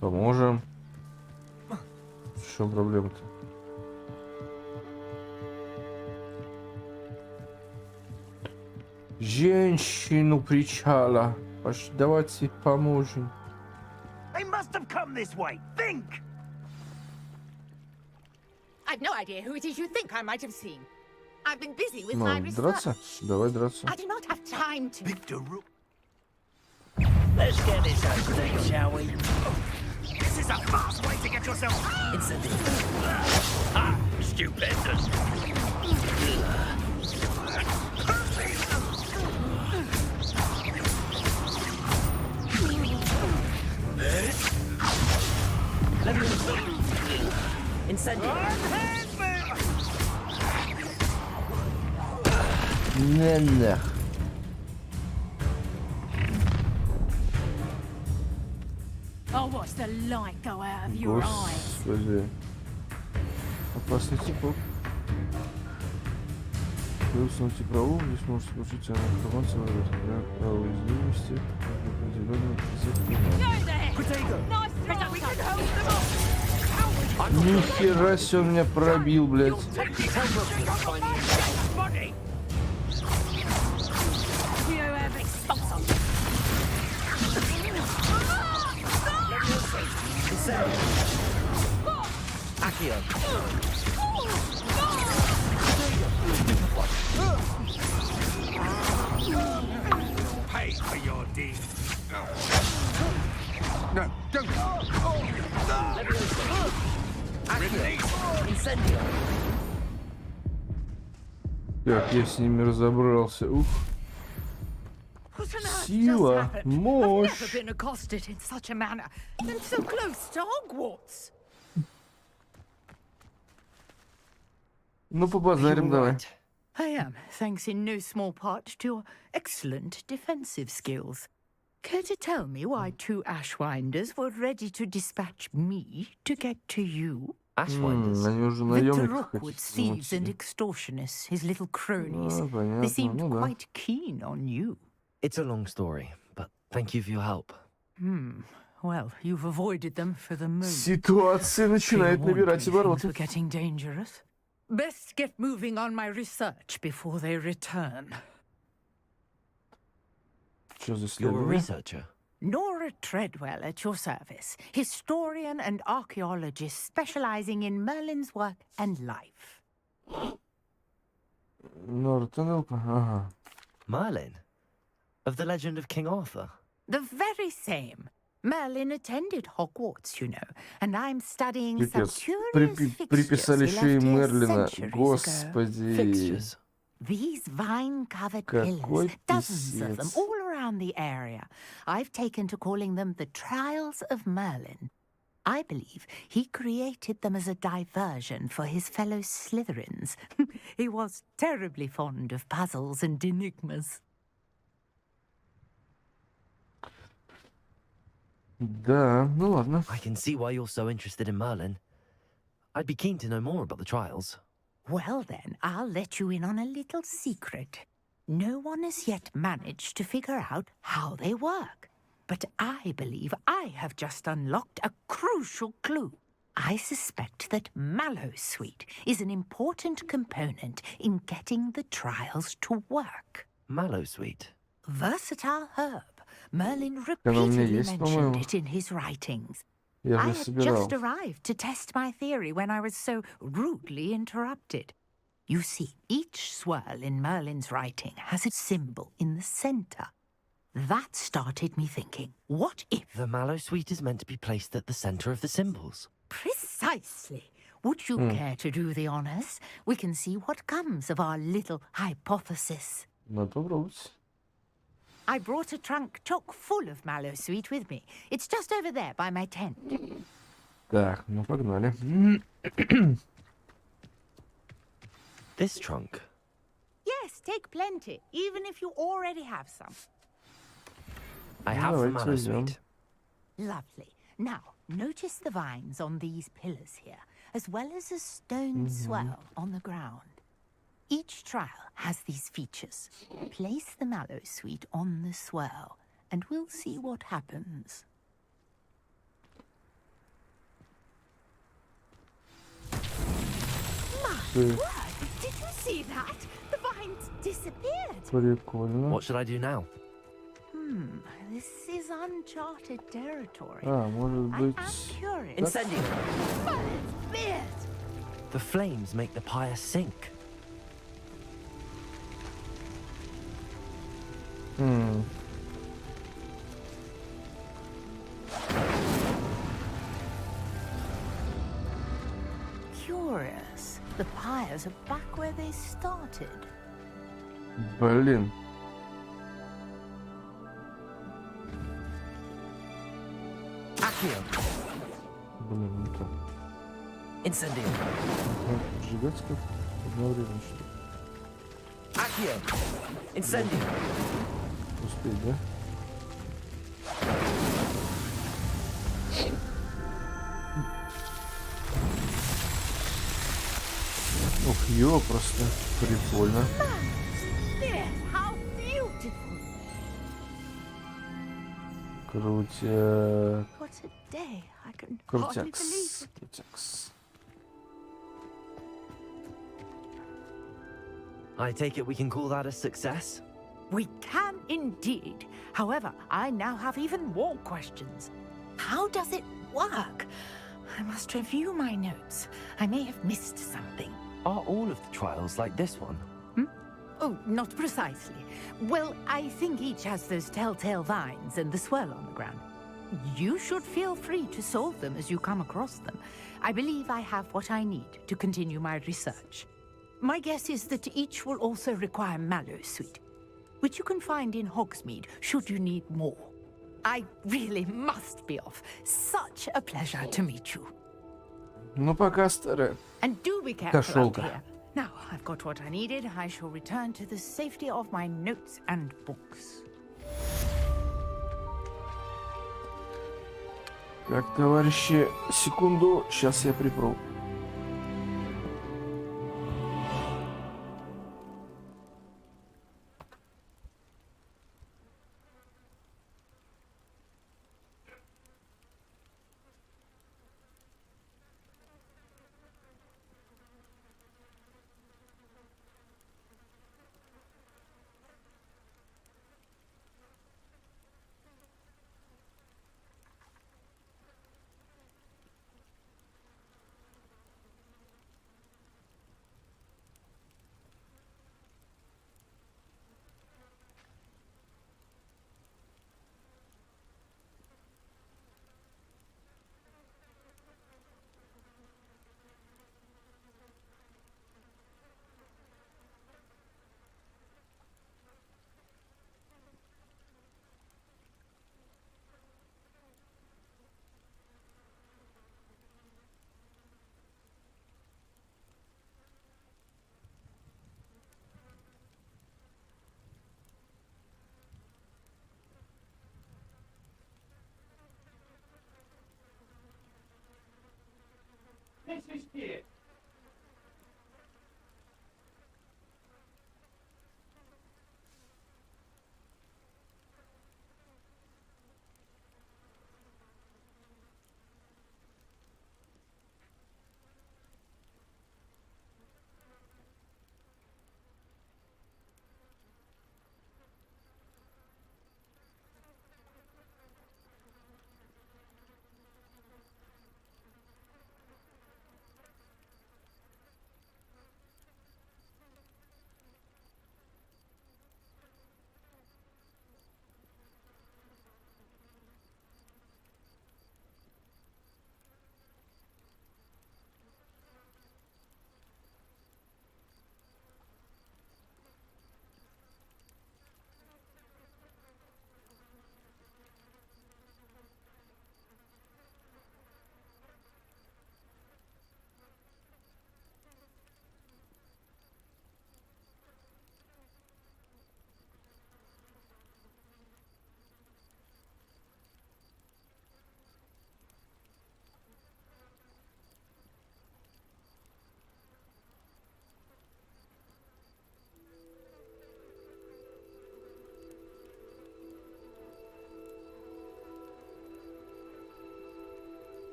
Поможем. В чем проблема-то? Женщину причала. Давайте поможем. They must have come this way. Think! I've no idea who it is you think I might have seen. I've been busy with Ну, my драться? research. Давай драться. I do not have time to. Victor, let's get this over with, shall we? This is a fast way to get yourself into the... Ah, stupendous. Incendio. Не-не. I'll watch the light go out of your eyes. Господи. Опасный типок. Вы установите праву, здесь можете получить информацию о уязвимости определенных Нихера себе он меня пробил, блядь. Pay for your deed. No, don't. Incendio. Так, я с ними разобрался. Ух. Сила, мощь. I've never been accosted in such a manner, and so close to Hogwarts. Ну, побазарим давай. I am, thanks in no small part to your excellent defensive skills. Care to tell me why two Ashwinders were ready to dispatch me to get to you? Ashwinders? Они уже Victor наемники Rookwood's thieves and extortionists, his little cronies. понятно, They seemed ну да. quite keen on you. It's a long story, but thank you for your help. Well, you've avoided them for the moment. Ситуация начинает набирать Things обороты. were getting dangerous. Best get moving on my research before they return. Что за You're a исследование? researcher. Nora Treadwell at your service, historian and archaeologist specializing in Merlin's work and life. Нортонелка? Ага. Merlin? Of the legend of King Arthur? The very same. Merlin attended Hogwarts, you know, and I'm studying some Пипец. curious fixtures Приписали he еще и left here Мерлина. centuries ago. Господи. Fixtures? These vine-covered Какой pillars, dozens of them писец. all around the area. I've taken to calling them the Trials of Merlin. I believe he created them as a diversion for his fellow Slytherins. He was terribly fond of puzzles and enigmas. Да, ну ладно. I can see why you're so interested in Merlin. I'd be keen to know more about the trials. Well then, I'll let you in on a little secret. No one has yet managed to figure out how they work. But I believe I have just unlocked a crucial clue. I suspect that Mallowsweet is an important component in getting the trials to work. Mallowsweet? Versatile herb. Merlin Оно у меня repeatedly есть, mentioned по-моему. it in his writings. Я I же had собирал. just arrived to test my theory when I was so rudely interrupted. You see, each swirl in Merlin's writing has a symbol in the center. That started me thinking, what if... The Mallowsweet is meant to be placed at the center of the symbols. Precisely. Would you care to do the honors? We can see what comes of our little hypothesis. Надо попробовать. I brought a trunk chock full of mallow sweet with me. It's just over there by my tent. Так, ну погнали. This trunk. Yes, take plenty, even if you already have some. I have the mallow sweet. Lovely. Now, notice the vines on these pillars here, as well as a stone swell on the ground. Each trial has these features. Place the mallow sweet on the swell, and we'll see what happens. My word! Did you see that? The vines disappeared. Прикольно. What should I do now? This is uncharted territory. Может быть... I'm curious. Incendio! But it's weird. The flames make the pyre sink. Curious. The pyres are back where they started. Блин. Accio! Блин, не то. Incendio! Сжигать как одновременно, что ли? Accio! Incendio! Успеть, да? Ух, ё, просто прикольно. How beautiful! Крутяк. What a day! I can hardly Крутякс. believe it. Крутякс. I take it we can call that a success? We can indeed. However, I now have even more questions. How does it work? I must review my notes. I may have missed something. Are all of the trials like this one? Oh, not precisely. Well, I think each has those telltale vines and the swirl on the ground. You should feel free to solve them as you come across them. I believe I have what I need to continue my research. My guess is that each will also require mallow sweet, which you can find in Hogsmeade should you need more. I really must be off. Such a pleasure to meet you. Ну, пока, старая. And do be careful out Кошелка. here. Now, I've got what I needed. I shall return to the safety of my notes and books. Так, товарищи, секунду, сейчас я припру.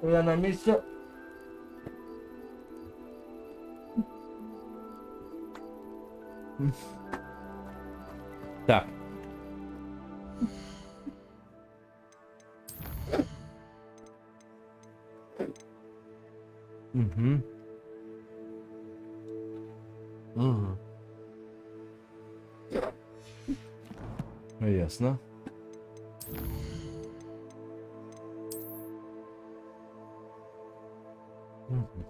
Я на месте. Так. Угу. Угу. Ясно. Угу.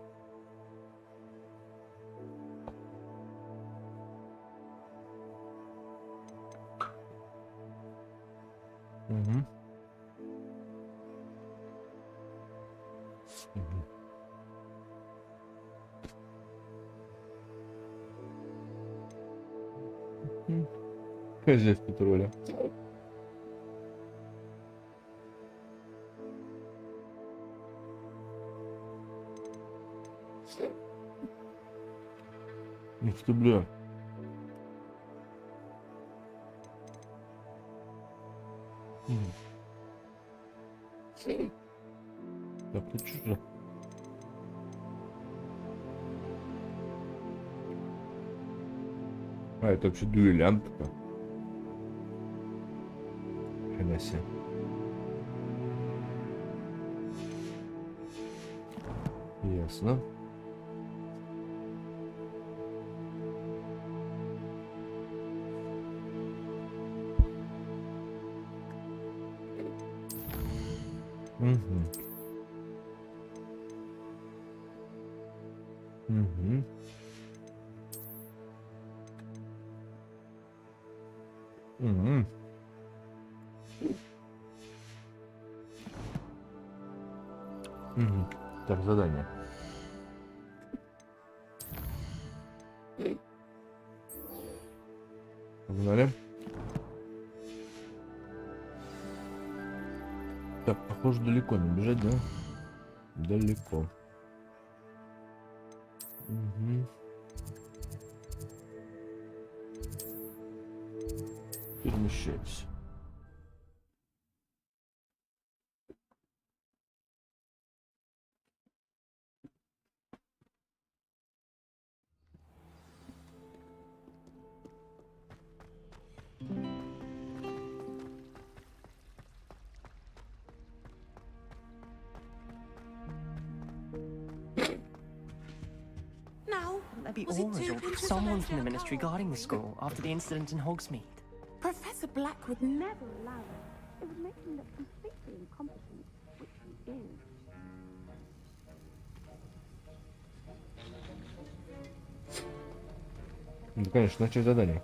Угу. Хозяин патруля. Ух ты, бля. Так, ты чё же? А, это вообще дуэлянтка. Хрена себе. Ясно. Угу. Угу. Угу. Угу. Так, задание. Погнали. Так, похоже, далеко не бежать, да? Далеко. Угу. Перемещаемся. Maybe Aura's or someone from the Ministry guarding the school after the incident in Hogsmeade. Professor Black would never allow it. It would make him look completely incompetent, which he is. Ну, конечно, начать задание.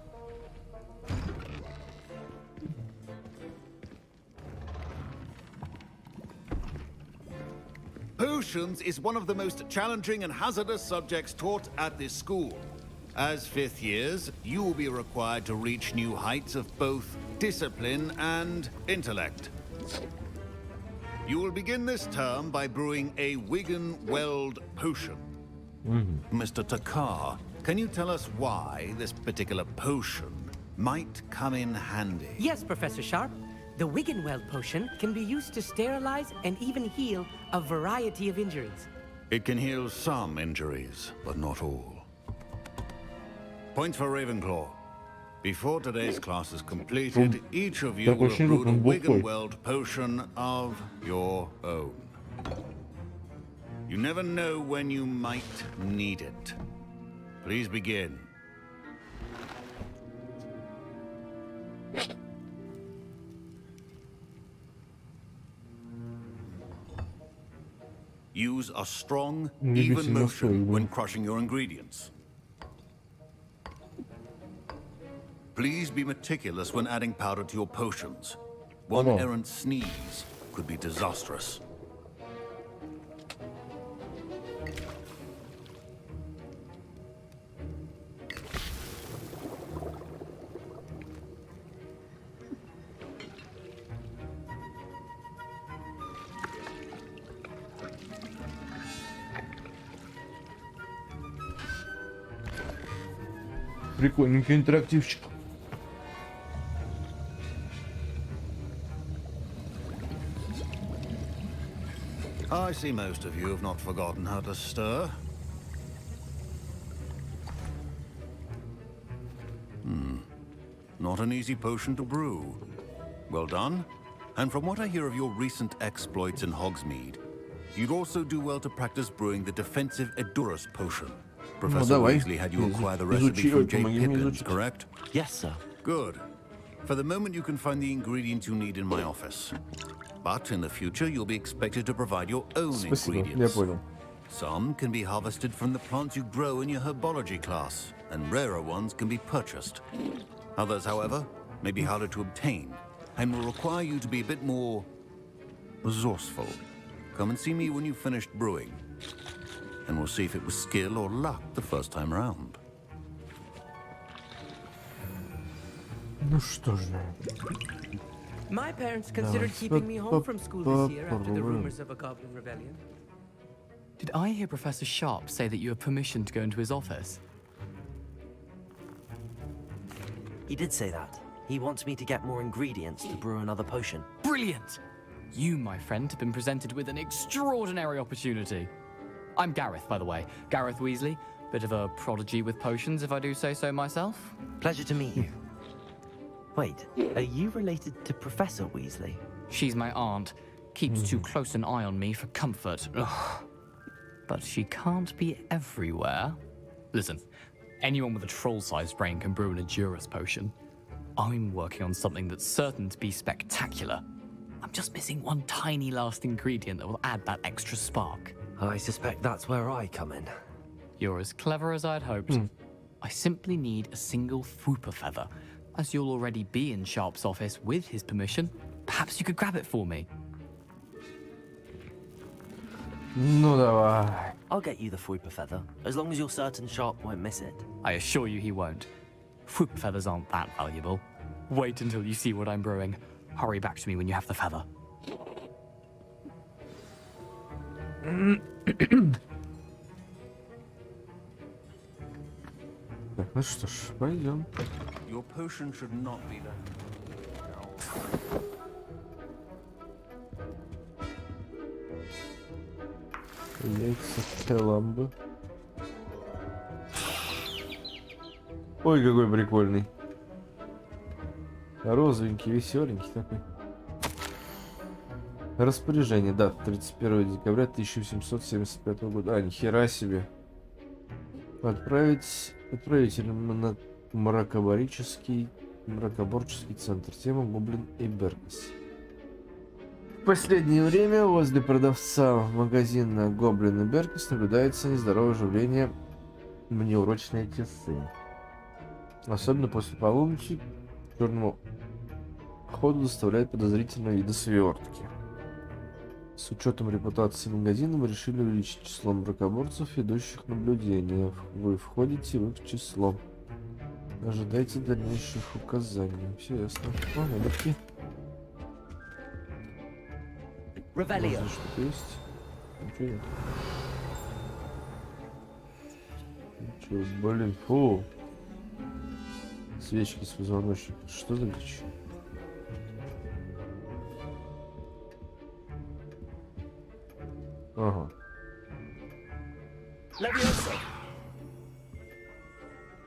Potions is one of the most challenging and hazardous subjects taught at this school. As fifth years, you will be required to reach new heights of both discipline and intellect. You will begin this term by brewing a Wigan-Weld potion. Mr. Takar, can you tell us why this particular potion might come in handy? Yes, Professor Sharp. The Wigan-Weld potion can be used to sterilize and even heal a variety of injuries. It can heal some injuries, but not all. Points for Ravenclaw. Before today's class is completed, each of you will have brewed a Wigan-Weld potion of your own. You never know when you might need it. Please begin. Use a strong, even motion when crushing your ingredients. Please be meticulous when adding powder to your potions. One errant sneeze could be disastrous. Прикольненький интерактивчик. I see most of you have not forgotten how to stir. Not an easy potion to brew. Well done. And from what I hear of your recent exploits in Hogsmeade, you'd also do well to practice brewing the defensive Edurus potion. Professor Weasley had you acquire the recipe from Jake Pippins, correct? Yes, sir. Good. For the moment, you can find the ingredients you need in my office. But in the future, you'll be expected to provide your own ingredients. Some can be harvested from the plants you grow in your herbology class, and rarer ones can be purchased. Others, however, may be harder to obtain, and will require you to be a bit more resourceful. Come and see me when you've finished brewing, and we'll see if it was skill or luck the first time around. Ну что же. My parents considered keeping me home from school this year after the rumors of a goblin rebellion. Did I hear Professor Sharp say that you have permission to go into his office? He did say that. He wants me to get more ingredients to brew another potion. Brilliant! You, my friend, have been presented with an extraordinary opportunity. I'm Gareth, by the way. Gareth Weasley. Bit of a prodigy with potions, if I do say so myself. Pleasure to meet you. Wait, are you related to Professor Weasley? She's my aunt. Keeps too close an eye on me for comfort. Ugh. But she can't be everywhere. Listen, anyone with a troll-sized brain can brew an Edurus potion. I'm working on something that's certain to be spectacular. I'm just missing one tiny last ingredient that will add that extra spark. I suspect that's where I come in. You're as clever as I'd hoped. I simply need a single Fwooper feather. As you'll already be in Sharp's office with his permission, perhaps you could grab it for me. Ну давай. I'll get you the Fwooper feather, as long as you're certain Sharp won't miss it. I assure you he won't. Fwooper feathers aren't that valuable. Wait until you see what I'm brewing. Hurry back to me when you have the feather. Так, ну что ж, пойдем. Your potion should not be there. Яйца Теламбы. Ой, какой прикольный. Розовенький, веселенький такой. Распоряжение. Дата 31 декабря 1775 года. А, нихера себе. Отправителем на мракоборческий центр. Тема Гоблин и Беркас. В последнее время возле продавца магазина Гоблин и Беркас наблюдается нездоровое оживление в неурочные часы. Особенно после полуночи к черному ходу доставляет подозрительного вида свертки. С учетом репутации магазина мы решили увеличить число мракоборцев, ведущих наблюдения. Вы входите в их число. Ожидайте дальнейших указаний. Все ясно. О, наверхи. Ревелио. Что-то есть? Ничего нет. Ничего, блин, фу. Свечки с позвоночника. Что за дичь? Ага. Leviosa.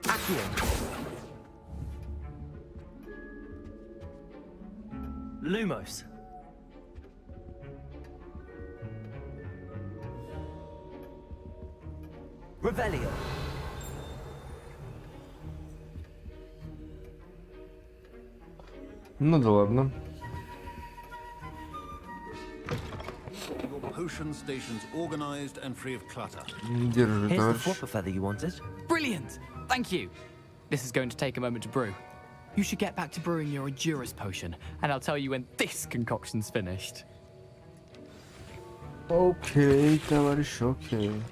Accio. Lumos. Revelio. Ну да ладно. Potion stations organized and free of clutter. Держи, Here's the товарищ. Fwooper feather you wanted. Brilliant! Thank you. This is going to take a moment to brew. You should get back to brewing your Edurus potion, and I'll tell you when this concoction's finished. Окей, товарищ, окей.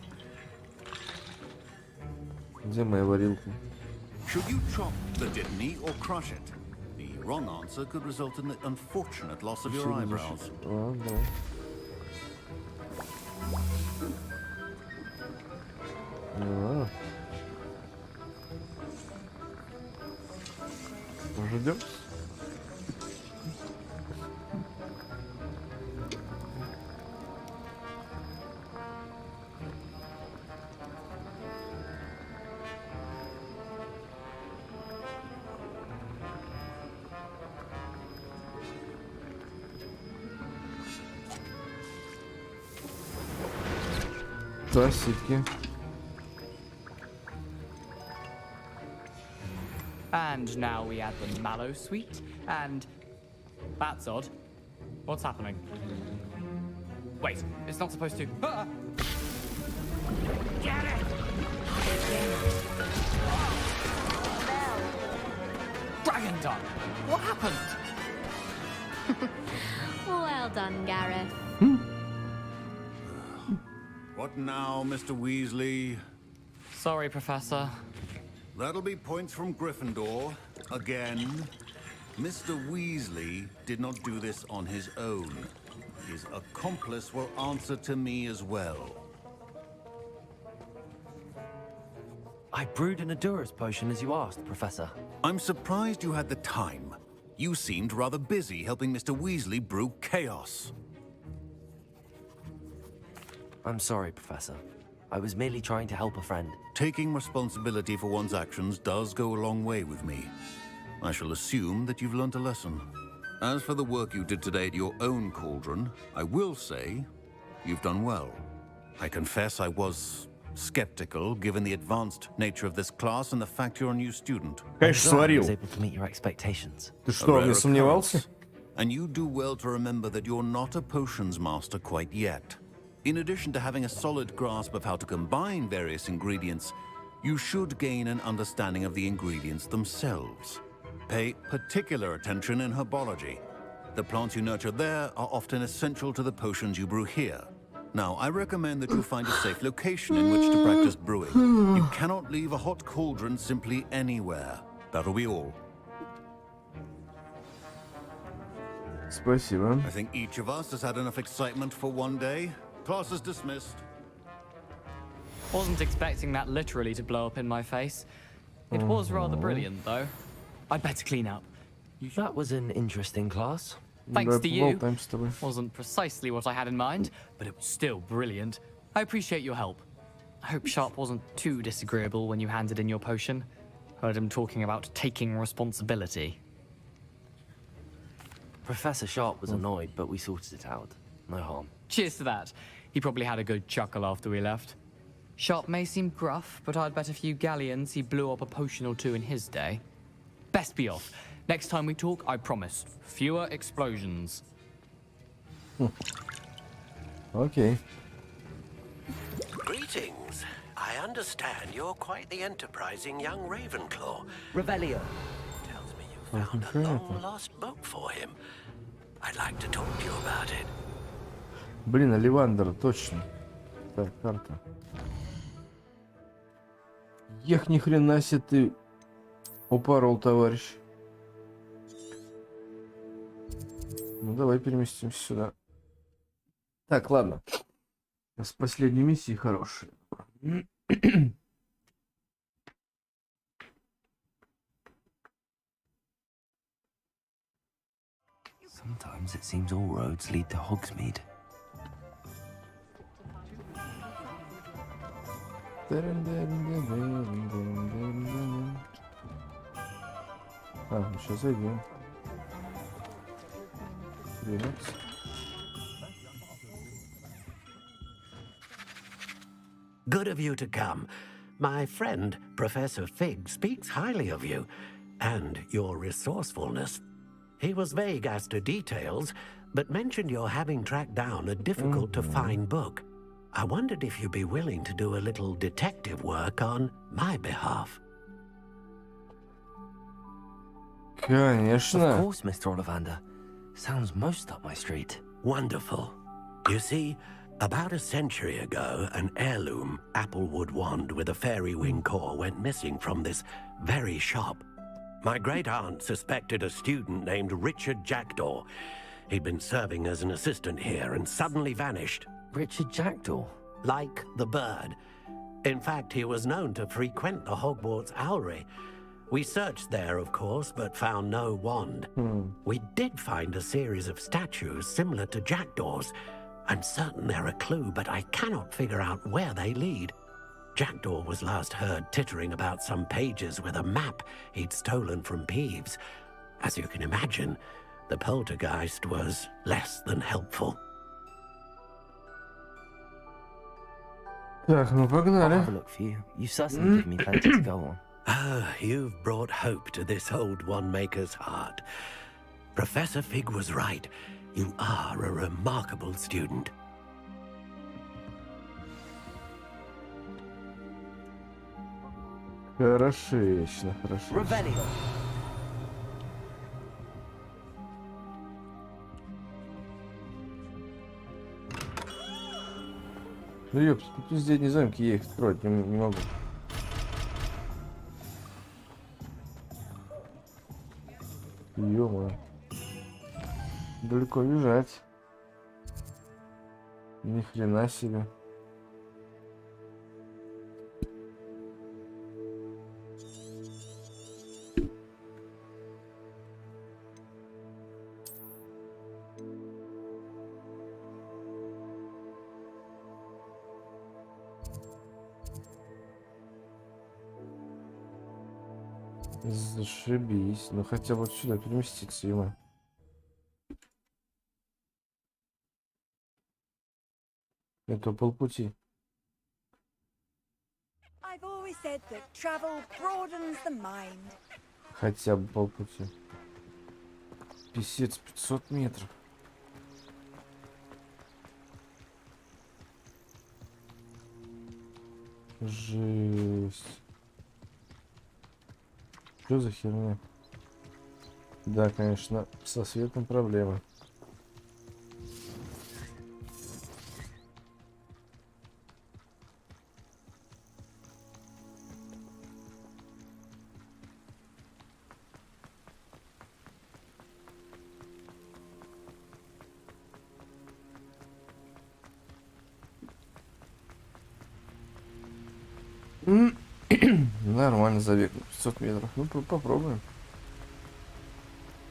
Где моя варилка? Should you chop the Dittany or crush it? The wrong answer could result in the unfortunate loss of your eyebrows. А, да. А. Ждем. Классики. And now we add the mallow sweet, and that's odd. What's happening? Wait, it's not supposed to. Ah! Get it! Dragon done. What happened? Well done, Gareth. What now, Mr. Weasley? Sorry, Professor. That'll be points from Gryffindor. Again. Mr. Weasley did not do this on his own. His accomplice will answer to me as well. I brewed an Adurus potion as you asked, Professor. I'm surprised you had the time. You seemed rather busy helping Mr. Weasley brew chaos. I'm sorry, Professor. I was merely trying to help a friend. Taking responsibility for one's actions does go a long way with me. I shall assume that you've learnt a lesson. As for the work you did today at your own cauldron, I will say you've done well. I confess I was skeptical, given the advanced nature of this class and the fact you're a new student. Конечно, I сварил. was able to meet your expectations. Ты что, не сомневался? And you do well to remember that you're not a potions master quite yet. In addition to having a solid grasp of how to combine various ingredients, you should gain an understanding of the ingredients themselves. Pay particular attention in herbology. The plants you nurture there are often essential to the potions you brew here. Now, I recommend that you find a safe location in which to practice brewing. You cannot leave a hot cauldron simply anywhere. That'll be all. Спасибо. I think each of us has had enough excitement for one day. Class is dismissed. Wasn't expecting that literally to blow up in my face. It was rather brilliant, though. I'd better clean up. That was an interesting class. Thanks to you. Поболтаем с тобой. Wasn't precisely what I had in mind, but it was still brilliant. I appreciate your help. I hope Sharp wasn't too disagreeable when you handed in your potion. Heard him talking about taking responsibility. Professor Sharp was annoyed, but we sorted it out. No harm. Cheers to that. He probably had a good chuckle after we left. Sharp may seem gruff, but I'd bet a few galleons he blew up a potion or two in his day. Best be off. Next time we talk, I promise, fewer explosions. Okay. Greetings. I understand you're quite the enterprising young Ravenclaw. Revelio. Tells me you found a long-lost book for him. I'd like to talk to you about it. Блин, Оливандер, точно. Так, карта. Ех, ни хрена себе ты упорол, товарищ. Ну, давай переместимся сюда. Так, ладно. С последней миссией хорошие. Sometimes it seems all roads lead to Hogsmeade. А, сейчас зайдем. 13. Good of you to come. My friend, Professor Fig, speaks highly of you and your resourcefulness. He was vague as to details, but mentioned your having tracked down a difficult-to-find book. I wondered if you'd be willing to do a little detective work on my behalf. Конечно. Of course, Mr. Ollivander. Sounds most up my street. Wonderful. You see, about a century ago, an heirloom applewood wand with a fairy wing core went missing from this very shop. My great-aunt suspected a student named Richard Jackdaw. He'd been serving as an assistant here and suddenly vanished. Richard Jackdaw? Like the bird. In fact, he was known to frequent the Hogwarts Owlery. We searched there, of course, but found no wand. We did find a series of statues similar to Jackdaw's. I'm certain they're a clue, but I cannot figure out where they lead. Jackdaw was last heard tittering about some pages with a map he'd stolen from Peeves. As you can imagine, the poltergeist was less than helpful. Так, ну погнали. I'll have a look for you. You've certainly given me plenty to go on. Ah, you've brought hope to this old one-maker's heart. Professor Fig was right. You are a remarkable student. Хорошечно, хорошо. Revelio. Ну ёпт, тут везде одни замки, я их открыть не могу. Ё-моё. Далеко бежать. Ни хрена себе. Зашибись. Ну хотя вот сюда переместиться, ё-моё. Это полпути. I've always said that travel broadens the mind. Хотя бы полпути. Писец, 500 метров. Жесть. Что за херня? Да, конечно, со светом проблемы. Нормально забег на 500 метров. Ну, попробуем.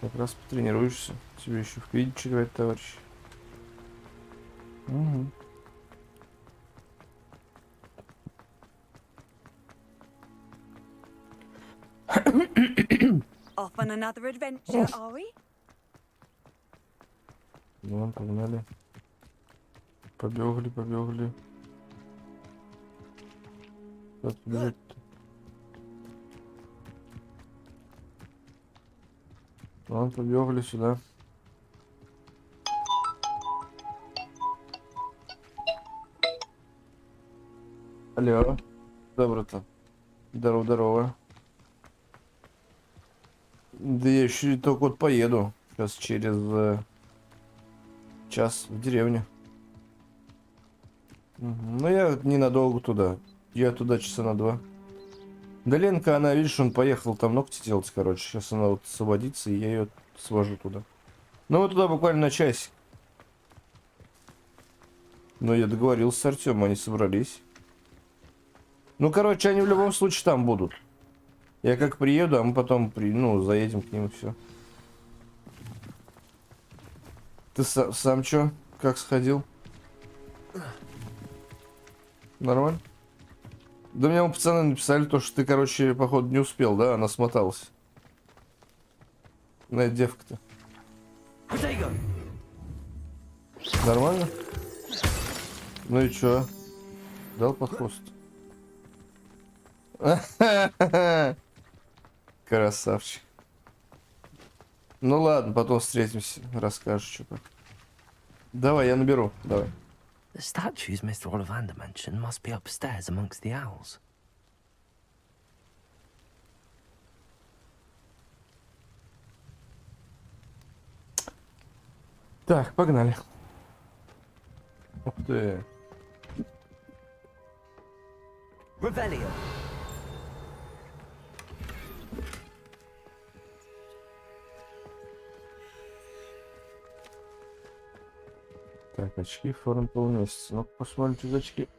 Как раз потренируешься. Тебе еще в квиддич играть, товарищ. Угу. Off on another adventure, are we? Ну, погнали. Побегали, побегали. Куда побежать-то? Ладно, побегали сюда. Алло. Добро-то. Здорово, здорово. Да я еще только вот поеду. Сейчас через час в деревню. Но я ненадолго туда. Я туда часа на 2. Да Ленка, она, видишь, он поехал там ногти делать, короче. Сейчас она вот освободится, и я ее свожу туда. Ну, вот туда буквально на часик. Но я договорился с Артемом, они собрались. Ну, короче, они в любом случае там будут. Я как приеду, а мы потом, заедем к ним и все. Ты сам чё? Как сходил? Нормально? Да мне пацаны написали то, что ты, короче, походу не успел, да? Она смоталась. На девка-то. Нормально? Ну и чё? Дал под хвост. Красавчик. Ну ладно, потом встретимся, расскажешь, что как. Давай, я наберу, давай. The statues Mr. Ollivander mentioned must be upstairs amongst the owls. Так, погнали. Ух ты. Revelio. Так, очки форм полумесяца. Ну-ка посмотрим, что за очки.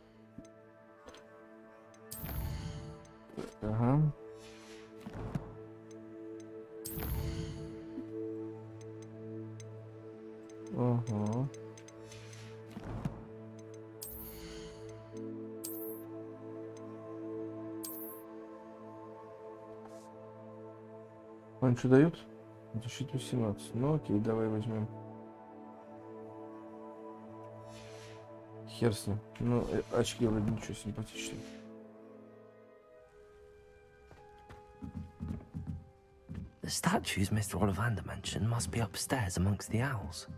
Ага. Ага. Они что дают? Защиту 17. Ну окей, давай возьмем. хер с ним. Ну, очки вроде ничего, симпатичные. The statues Mr. Ollivander mentioned must be upstairs amongst the owls.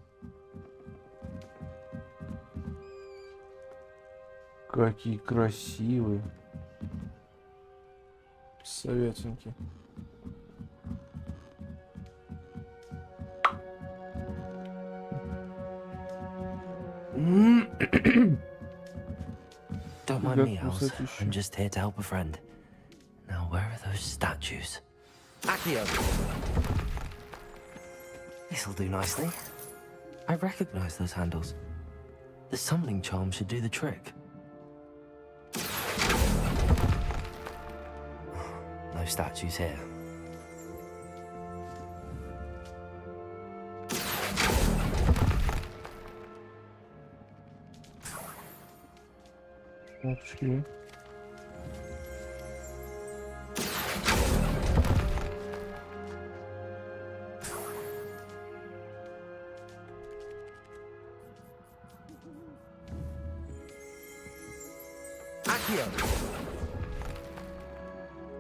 Какие красивые. Советники. Don't mind me, owls. I'm just here to help a friend. Now, where are those statues? Accio! This'll do nicely. I recognize those handles. The summoning charm should do the trick. No statues here. Очки.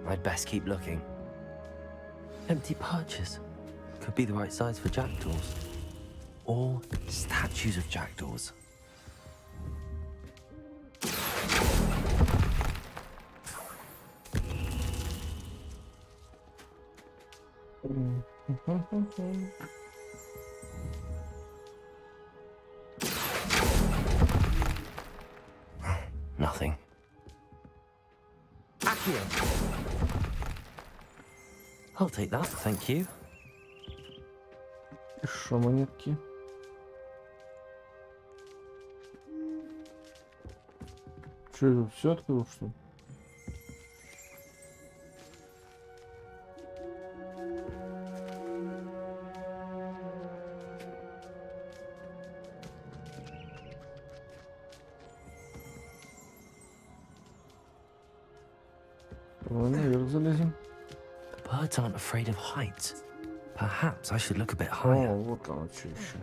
I'd best keep looking. Empty perches. Could be the right size for jackdaws. Or statues of jackdaws. Nothing. I'll take that, thank you. Еще монетки. Что, я все открыл, что ли? Наверх залезем. Birds aren't afraid of heights. Perhaps I should look a bit higher. О, вот там что еще.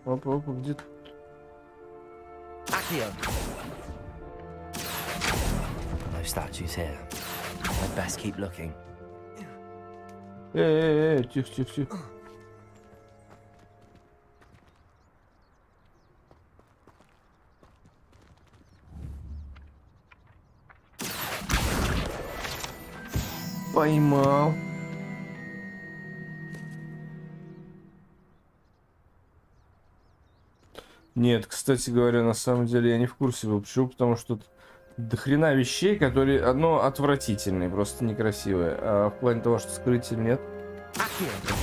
Опа, опа, где-то. No statues here. I'd best keep looking. Тихо, тихо, тихо. Поймал. Нет, кстати говоря, на самом деле я не в курсе был. Почему? Потому что тут до хрена вещей, которые одно отвратительные, просто некрасивые. А в плане того, что скрыть или нет,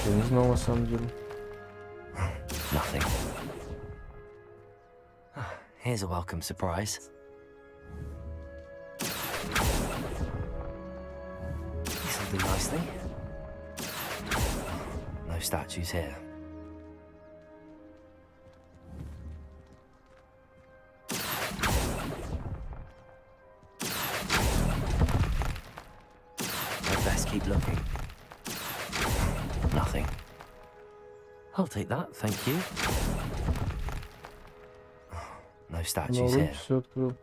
я не знал на самом деле. Nothing. Here's a welcome surprise. This'll do nicely. No statues here. I'd best keep looking. Nothing. I'll take that, thank you. No statues Ну, here. все открыл.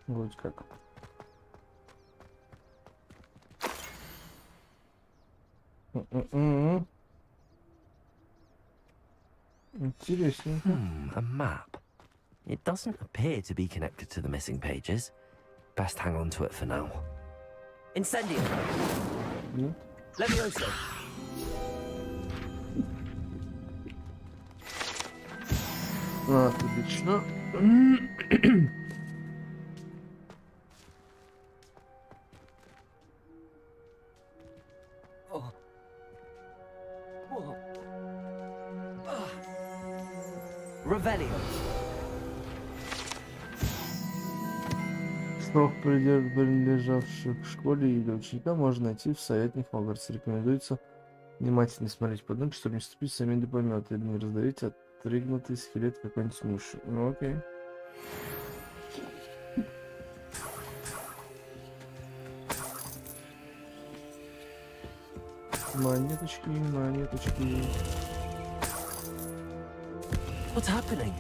Вроде как. Интересненько. A map. It doesn't appear to be connected to the missing pages. Best hang on to it for now. Incendio. Нет. Levioso. Отлично. Revelio. Снов, принадлежавших школе или ученикам, можно найти в советник Хогвартс. Рекомендуется внимательно смотреть под ноги, чтобы не ступить сами до помета или не раздавить отрыгнутый скелет какой-нибудь мыши. Ну окей. Монеточки, монеточки. What's happening?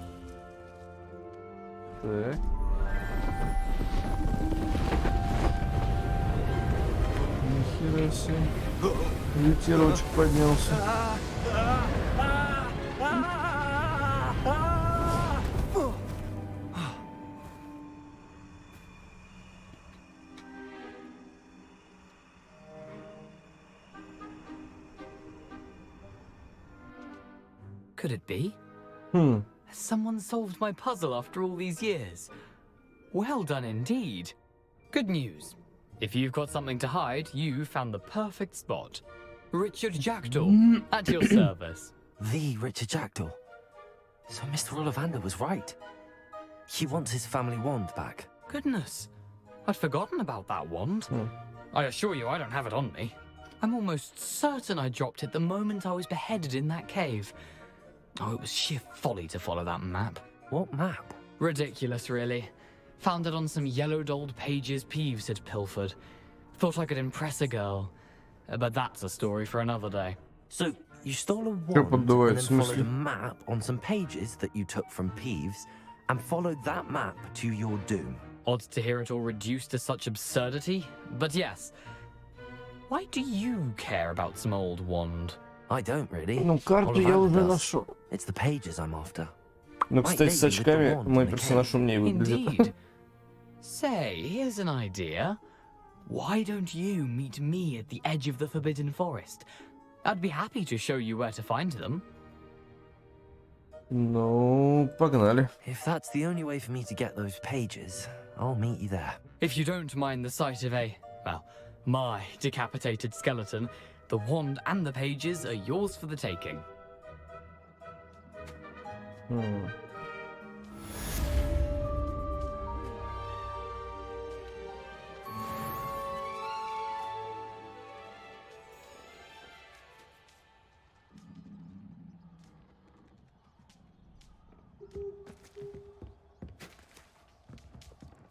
Так. Нихера себе. Ветерочек поднялся. Could it be? Has someone solved my puzzle after all these years? Well done indeed. Good news. If you've got something to hide, you found the perfect spot. Richard Jackdaw, at your service. The Richard Jackdaw. So Mr. Ollivander was right. He wants his family wand back. Goodness, I'd forgotten about that wand. I assure you I don't have it on me. I'm almost certain I dropped it the moment I was beheaded in that cave. Oh, it was sheer folly to follow that map. What map? Ridiculous, really. Found it on some yellowed old pages Peeves had pilfered. Thought I could impress a girl. But that's a story for another day. So, you stole a wand and then followed a map on some pages that you took from Peeves and followed that map to your doom. Odd to hear it all reduced to such absurdity, but yes. Why do you care about some old wand? I don't really. Ну, карту я уже нашел. It's the pages I'm after. Ну, кстати, с очками мой персонаж умнее выглядит. Say, here's an idea. Why don't you meet me at the edge of the Forbidden Forest? I'd be happy to show you where to find them. Ну, погнали. If that's the only way for me to get those pages, I'll meet you there. If you don't mind the sight of my decapitated skeleton, the wand and the pages are yours for the taking.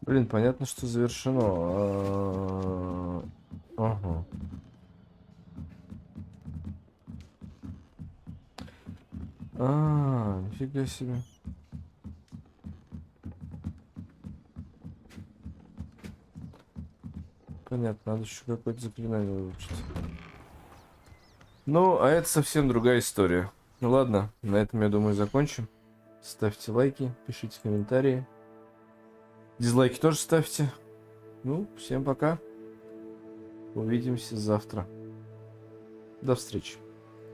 Блин, понятно, что завершено. Ага. Нифига себе. Понятно, надо еще какое-то заклинание выучить. Ну, а это совсем другая история. Ну ладно, на этом, я думаю, закончим. Ставьте лайки, пишите комментарии. Дизлайки тоже ставьте. Ну, всем пока. Увидимся завтра. До встречи.